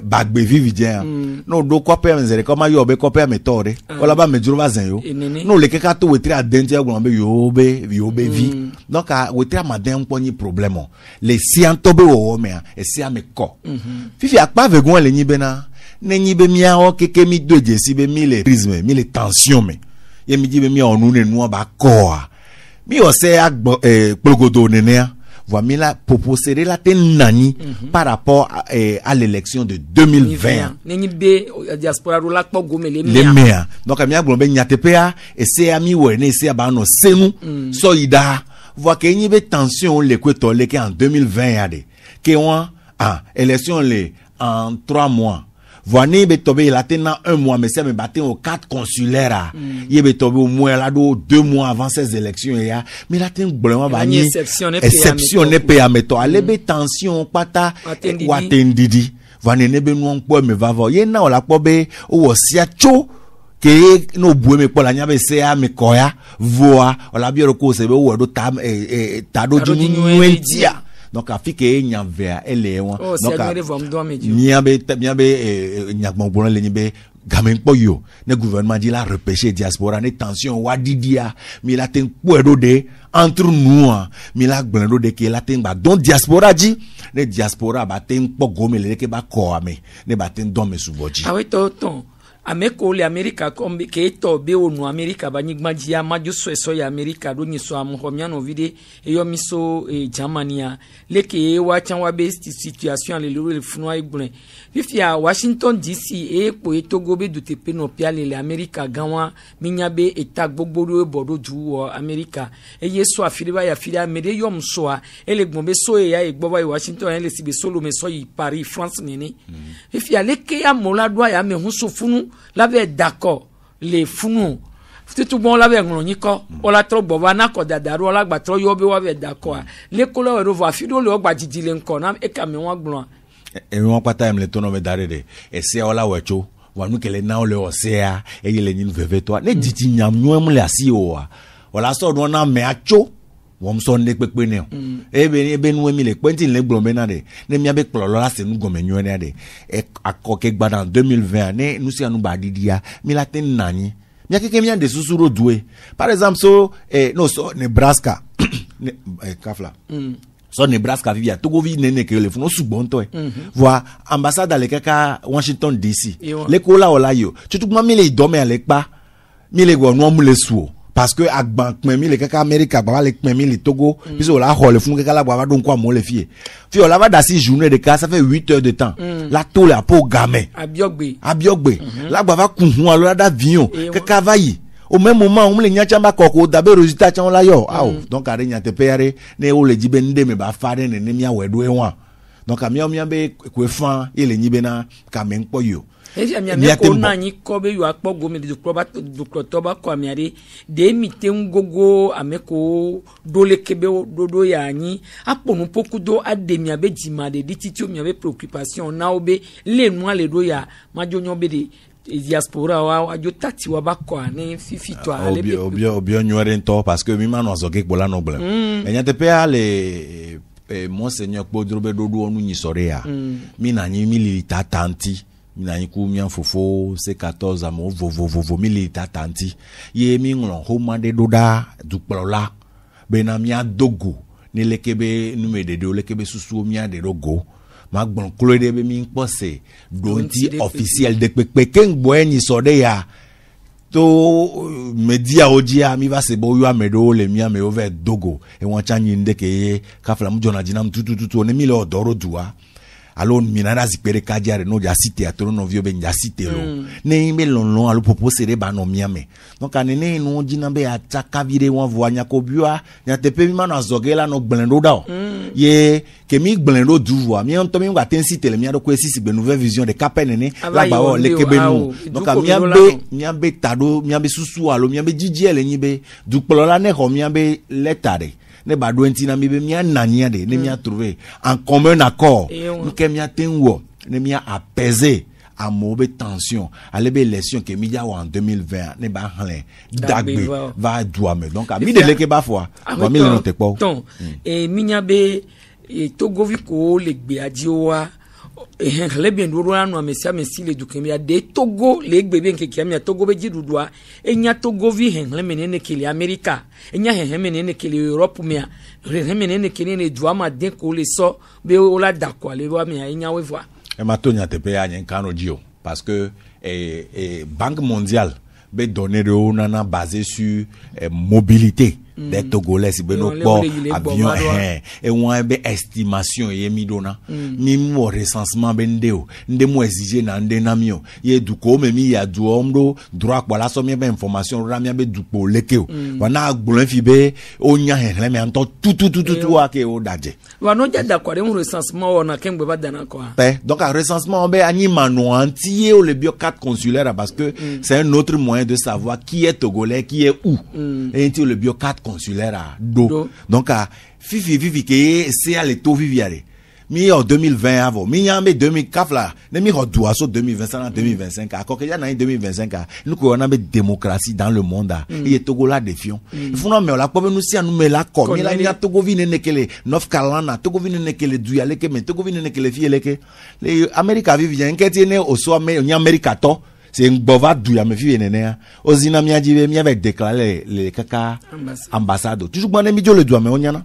bagbe vividien no do coopérer mes ereka ma yo be coopérer metore wala ba medjuro bazen yo no le keka to wetri adentia gbo yo be vi donc a wetri amadem poni problème les siantobe wo me e si ameko fifi akpa vegon le nyibena ne nyibe mia o keke mi doje si be mi le prisme mi le tension me ye mi dibe mi onu ne nu ba ko mi o se agbo plogodo nenea voilà la proposer la tenani par rapport à l'élection de 2020 diaspora la po gome les mea donc amia glombe nyatepea et c'est ami wene c'est abano senu soida voit que y avait tension le kweto le en 2020 yade que on élection le en 3 mois voici betobe la tena 1 mois mais c'est me batté au 4 consulaires y betobe au moins là 2 mois avant ces élections ya mais la ten blema ba ni exception ne pe ameto alebe tension pata watendidi voici ne be no npo me va vo ye na ola pobe o sia cho ke no bue me pola nya be se a me koya voa ola bi ro ko se be wo do tam tado junu nwentia donc afike nyavea ele won donc niabe nyagbogbon le nibe gamen poyo ne gouvernement dit la repêcher diaspora ne tension wadidia mi la ten poedo de entre nous mi la gbendo de ke la ten ba don diaspora dit ne diaspora ba ten pogome le ke ba ko ame ne ba ten don me suboji awe ton ameko le America kombi ke to be onu America banyigmaji amajo so ya America do nyiso amhomya no vide eyo miso Germania leke wa chan wa be situation le funu aigbun fifia Washington DC po Togo be dute pe no pia le America ganwa minyabe eta gbogboro bodo ju America eye so afiriba ya firia mede yom so a ele gbon be so ya egboba Washington ele sibe solo me so yi Paris France nene fifia leke ya mola do ya me huso funu l'avait d'accord les funu tout bon l'avait ngroniko o la tro boba na ko dadaru la gba tro yo be wa be d'accord le kolo ro va fido le ogba jijile nko na e ka me won gbon e won pata em le tono me darede e se ola wecho wa nu kele na o le osea e yele nyin veve to ne jiti nyam nyu le asi o la so do na me acho wom so ne pepe ne ebe nu mi le kwenti le gbon me na de ne mi abe klolo la se nu gome nyu ne de e akoke gba dans 2020 ne nu si anu ba didia mi la ten nani mi akeke mi ande susuro doué par exemple so Nebraska kafla so Nebraska vivia Togo vi nene ke le funo subonto voilà ambassade à lekaka Washington DC le kola ola yo tutukuma mi le idome alekpa mi le go no mu le suo parce que agban kpemi le kaka America ba le kpemi le Togo puis on la hole fun kaka la ba don kwa mo le fie on la va dasi journée de cas ça fait 8 heures de temps la to la po gamin abiogbe la ba va kunhun alo da avion kaka va yi au même moment on le nya chamba koko dabe résultat chan la yo donc are nya te pere ne o le jibe nde me ba fare ne mia wedo enwa donc amia be kwefan ile nyibena kamen poyo efi amia ko na nyi ko be yo akpo go me du proba ko amiare de mite ngogo ameko dole kebe dodo ya nyi apo no poku do ademi abe jima de dititio mi abe préoccupation na obe le noa le do ya majonyo be de diaspora wa ajo tati wa bakko ne fifi to ale obio nyore nto parce que mi mano azoke bola no bla enyate pe ale monseigneur Podrobe dodo onu nyi sorea mi na nyi mi lilita tanti mina yiku mian fofo C14 amo vovo milita tanti ye mi nglo homa de doda du plola bena mia dogo ni lekebe numede de lekebe susu mia de dogo ma gbon klo de be mi pose donti officiel de pepe ken gbo eni so de ya to media ojia mi va se bo yo amedo le mi ame over dogo e won chanyi ndeke kafla mu jona jinam tutu ne mi le odoro duwa alo minana zipere kadiare no ja cité atoro no vio ben ja cité lo ne me lonlon alo proposere ba no miame donc anene no jina be ataka vire won voanya ko biwa nya tepe mi mano azogela no gblendo da ye ke mi gblendo du voa mi on to mi ngwa ten cité le mi ado ko esisi be nouvelle vision de kapenene la ba o lekebe nu donc miambe tado miambe susu alo miambe jijiele nyibe du plola ne ho miambe letare ne ba do ntina mi be mi anania de ne mi a trouver en commun accord que mi a tenwo ne mi a apaiser a mauvaise tension alebe élection que mi ya en 2020 ne ba hanle dagbe va douame donc a mi de leke ba fois va mi le note pas et mi nya be Togo vi ko le gbe ajiwa le bien duro anu amesi le dukemi ya de Togo le gbe bien ke kiamia Togo be jidudwa enya Togo vi le menene kele America enya menene kele Europe mia menene kele ne duama den ko le so be ola dakwa le wa mia enya we voa e matonya te pe anya nkano jio parce que Banque mondiale be donner de onana basé sur mobilité des Togolais si beno po avion et on be estimation ye mi dona mi mo recensement bendeo ndemo exiger na ndena mio ye du ko me mi ya du omdo droit kwa la somme be information ra mi be du po lekeo wana agbon fi be onya hen me anto tout ake o daje wana ja da kwa un recensement ona kengbe ba dana kwa donc un recensement be ani mano entier o le bio carte consulaire parce que c'est un autre moyen de savoir qui est Togolais qui est où et le bio carte consulaire à do. Donc à fifi que c'est à l'éto viviare mi en 2020 avant mi en 2004 là ne mi redoua so 2025 2025 à quoi que y a en 2025 nous qu'on a démocratie dans le monde et Togo la défiant il faut non mais la pas nous si nous mais la comme il a Togo vine nekele North Carolina Togo vine nekele duyale que mais Togo vine nekele fiele que les Américains vivent en qu'est au so en Amérique to c'est un bova douya me fi nene ozina mi ajibe mi avait déclaré les kaka ambassade toujours bon mi jo le doua me onyana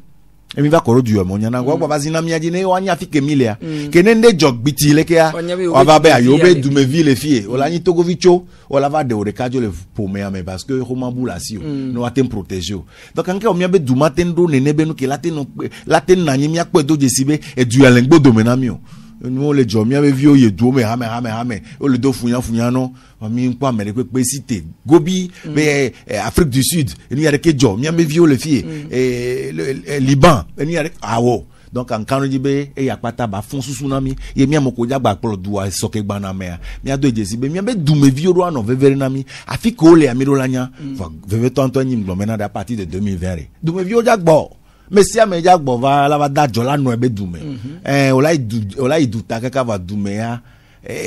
e mi va koro duya me onyana gwa ba zina mi ajine wanya fi ke milia ke nende jog bitile ke ya on va be ayobe du me ville fie ola ni Togo vicho ola va de o kajo le pome me parce que romambula si no atem protéger donc en ka o mi be du matin do nene be no ke laten na mi akpo do jesibe e duya lengbo do menami o nous les gens m'avaient vu au yedo mais hame au le do funya non mi pas mais pe cité Gobi mais Afrique du Sud il y a des gens m'avaient vu le fille et Liban il y a awo donc en Canada be e ya pata ba fon tsunami ye mi amoko ja gba polo duwa soke gba na me mi ado ejesi be mi be du me vi oro ano vevere na mi afi ko le amiro lanya veve tonto nyim glomena à partir de 2020 du me vi o ja gbo Messia meja gbova la va da jola no ebe dume ola idu ta kaka va dume ya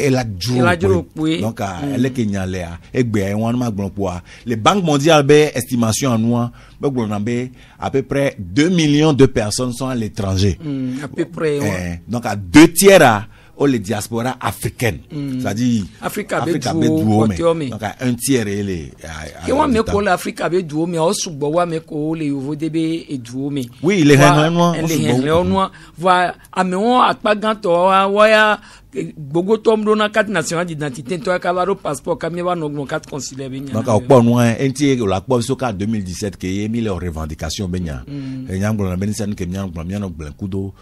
la juro donc elle ke nyale a egbe e won ma gbon po les banques mondiales be estimation annuelle be gbon na be à peu près 2 millions de personnes sont à l'étranger à peu près donc à 2/3 les diaspora africaines c'est-à-dire Africa be duo donc un tiers les que wa me ko l'Africa be duo me o sugbo wa me ko le yovo de be duo me oui les renouans va ameon apaganto wa ya gogo tomdo na carte nationale d'identité to ka baro passeport ka me wa no carte consulaire be nya donc au point noin entier la po so ka 2017 que y a mis leurs revendications be nya nyangbo na benisen ke nyangbo no blancudo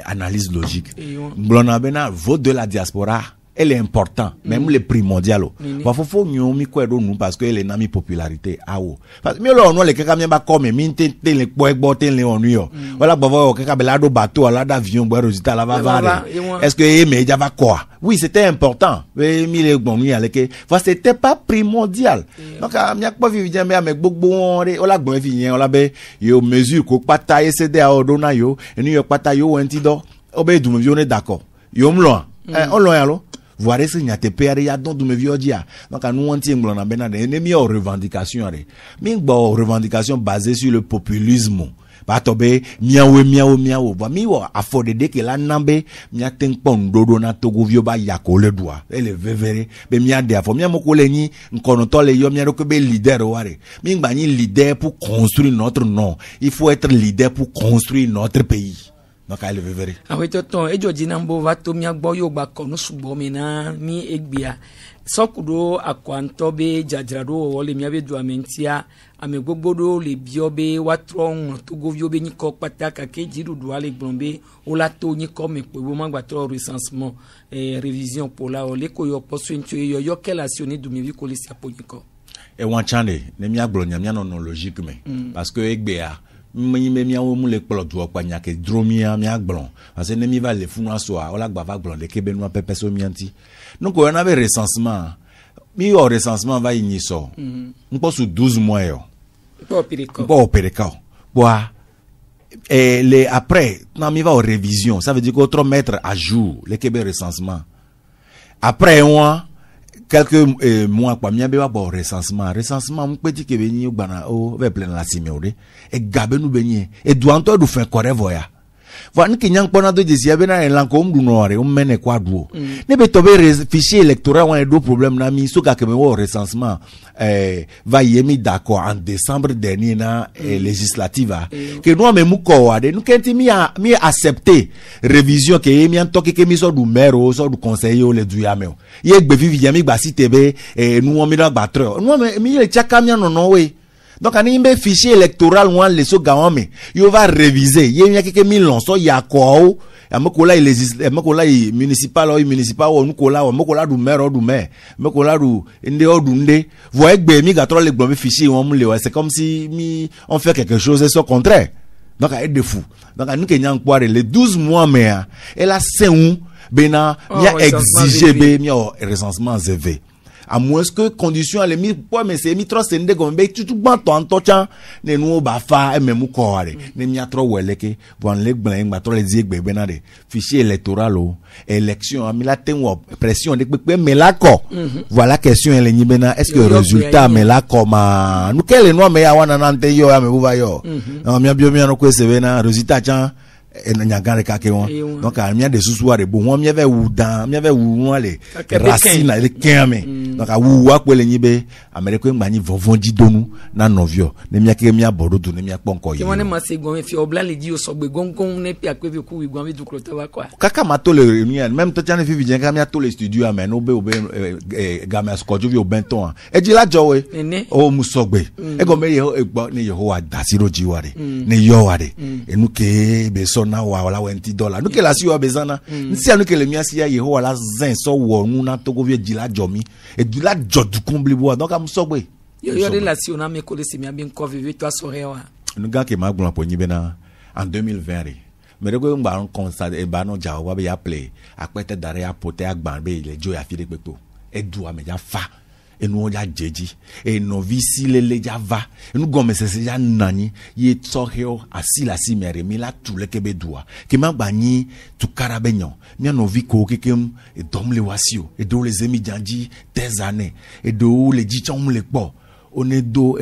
analyse logique. Blonabena vote de la diaspora, elle est importante, même les primordiales. Faut nyomi ko edo nu parce que elle est nami popularité awo. Parce que mi lo no le kaka mi ba comme mi te le po te le onu yo. Voilà bovo kaka belado bateau ala d'avion bo résultat la va vare. Est-ce que me ja va quoi? Oui, c'était important. Mais mi le gbon ni ale ke c'était pas primordial. Donc mi akpo vi bien me gbogbo on ola gbon fi yen ola be yo mesure ko pata ese a odona yo eni yo pata yo wenti do obe du me vione d'accord. Yo mlo on lo ya lo voir ce n'y a te père ya donc du me vieux dia donc nous on tient blona bena de ennemi aux revendications mi bo revendication basée sur le populisme ba to be miawo ba mi wo afode de ke la nambe mia ten pon dodo na Togo vio ba yakole dua ele vevere be mia de afo mia moko le ni nkono to le yo mia ko be leader ware mi ngba ni leader pour construire notre nom, il faut être leader pour construire notre pays. Donc elle vevere awe tonton ejo jinambo va to mia gbo yo gba kono subo mi na mi egbia sokudo akwanto be jadrado wole mia be do amentia ame gbogbodo le biobe watron to govio be niko pataka ke jiru do ale gbombe o la to niko me pe wo magba to recensement révision pour la ole ko yo poso ntu yo kela sioni du mi vi ko lisi aponyiko e wan chande ne mia gblo nya no logique me parce que egbea mia wo mu le kplo du opanya ke dromia mia gblo parce que ne mi va le funu aso a ola gba va gblo de ke be no pepe so mianti donc on avait recensement mi o recensement va yin so npo su 12 mois yo npo pereka boa les après na mi va aux révision ça veut dire qu'autre mettre à jour les kebe recensement après moi quelques mois quoi mia be wa bo recensement mon petit ke be ni gbana o ve plein la simiode e gabe nu be ni e du anto du fin correct voya va ni kinyan pona do desi be na lanko mdu nore o mene kwa duo ne be to be fichier électoral wa do problème na mi so ka ke me wo recensement va yemi d'accord en décembre dernier na législative que nous même ko ade nous kenti mi accepter révision que mi en toke ke mi so du maire o so du conseiller o le du ya me ye gbe vivi yami gba si tebe nous on mi na gba tre nous mi le chaka mi no we donc ani be fichier électoral wan le so ga me yo va réviser ye mi ke mi lon so ya ko amokola amokola municipal o municipal o nukola o mokola du maire o du maire mokola du ndé o du ndé voyez gbe mi ga trop le gbo fichier won mu le c'est comme si on fait quelque chose et c'est contraire donc a de fou donc nous ke nyang poire les 12 mois mais et la c'est bena mi a exigé be mi o recensement zv à moins que condition elle mi po mais c'est mi trop sende comme be tout ban to chan ne nu ba fa e memu ko are ne mi atro weleke bon le gban ngba trop le die gbe na de fichier électoral o élection mi la ten wo pression de pe me la ko voilà question elle ni bena est-ce que résultat me la ko ma nu kele no me ya wana nante yo ya me buva yo no mi abio mi no ko se bena résultat chan nyagare ka ke won donc a mi de susuwa de bon mi ve wu dan mi ve wu won le racine le keme donc a wu wa pele nyi be americo ngba nyi vovon di donu na novio ne mi ke mi abodo do ne mi pon ko yi ke won ma se gon fi obla le di o so gbe gongon ne pi akwe ku wi gon bi du klota wa kwa kaka ma to le réunion même to tiane fi vien ka mi to le studio amen obe game skojo vi o benton e ji la jowe o musogbe e go me ne Yehowa dasiro jiware ne yoware enu ke be so na wala $20 nuke la si wa bezana nsi anuke le miasi ya Yehowa la zin so wo nu na Togo vie dila jomi et dila jodu komble bo donc am sogbe yo de la si on a me ko le se mi abin ko vive toi so rewa nu ga ke ma gbon po nyi bena en 2020 mais rego ngba on constat e ba no ja wa be ya play apete dare ya pote agban be le jo ya fi de pepo e du ame ja fa et nous ya jeji et novici le ja va et nous gomme se ja nani ye tsoheo asila si mere mi la tule kebe dua ke ma bani tu karabenyo mi novi ko kekem et dom le wasio et do les emi janji des années et do le ji chom le po on est do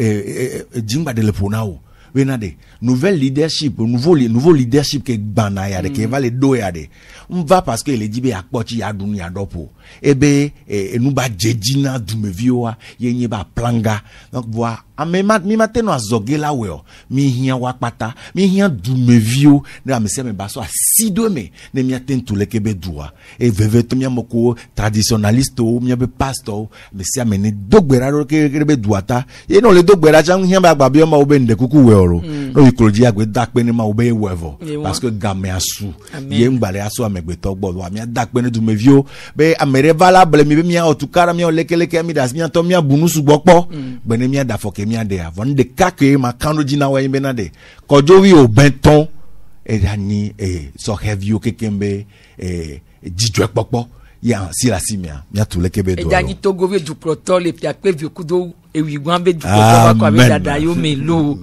jimba de le ponao venade nouveau leadership nouveau leadership ke bana ya de ke va le do ya de on va parce que le dibe akpoti ya dunu ya dopo ebe nous ba jejina dumevioa yenye ba planga donc voilà amema mi mateno azogela we mi hia wakpata mi hia dumevio na me se me baso asido me ne mi aten tout le kebe dua e veve to mi amoko traditionnaliste o mi be pastor me se amene dogbera ro kebe duata ye no le dogbera jam hia ba gbabio ma obe nde kuku we oro no ikoloji agbe dakpe ni ma obe wevo parce que game asu ye ngbale asu amegbe to gbo wa mi dakpe ni dumevio be amere valable mi be mi otukara mi olekeleke mi das mi to mi abunu sugbopo bene mi da foke mi ade avant de kake ma kando jina wa imbe na de kojo wi o benton e dani so heavy o kekembe jijwe popo ya si la simia mi atule kebe do e dani Togo we du protol pi akpe vi kudo e wi gwan be du protol kwa be dada yo me lo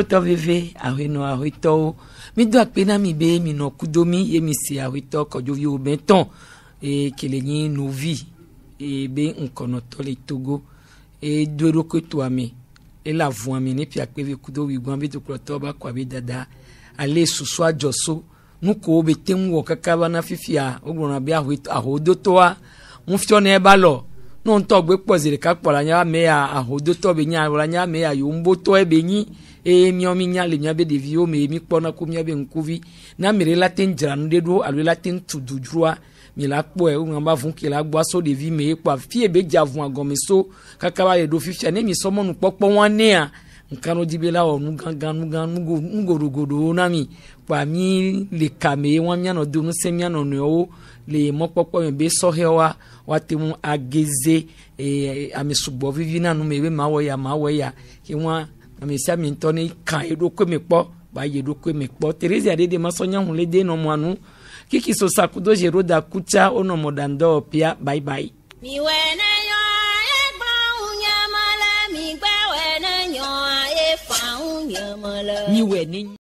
to veve ahino ahito mi do akpe na mi be mi no kudo mi ye mi si ahito kojo wi o benton e kelenyi novi e be nkono to le Togo e dwero ko to ami et la voix mini puis après kudo wi gwan bi to kroto ba kwa bi dada ale susu ajoso nuko be tenwo kakaba na fifia ogbona bi ahodotoa mufio na ebalo no nto gbe pozire kakpola nya me ya ahodoto be nya wala nya me ya yomboto ebe nyi mi omi nya le nya be devio me mi kpona ko mi be nkuvi na mere latin jra no dedo alwe latin tudujua mi la kpo e ngamba fun ki la gbo so de vi me kwa fie be javun agomeso kakaba ye do fifia ne mi somo nu popo wan ne a nkano dibela onu gangan ngorogodo na mi kwa mi le kame wan mia no do no se mia no no le mopopo me be so hewa watemu ageze amesugbo vivi na no me be mawo ya ki wan amesi ami ntoni kan edoko me po ba yedoko me po Teresa de masonya hunle de no mwanu kiki so sakudo jero da kucha ono modando pia bye bye mi wena yo egba unyamala mi gba wena yo e fa unyamala mi weni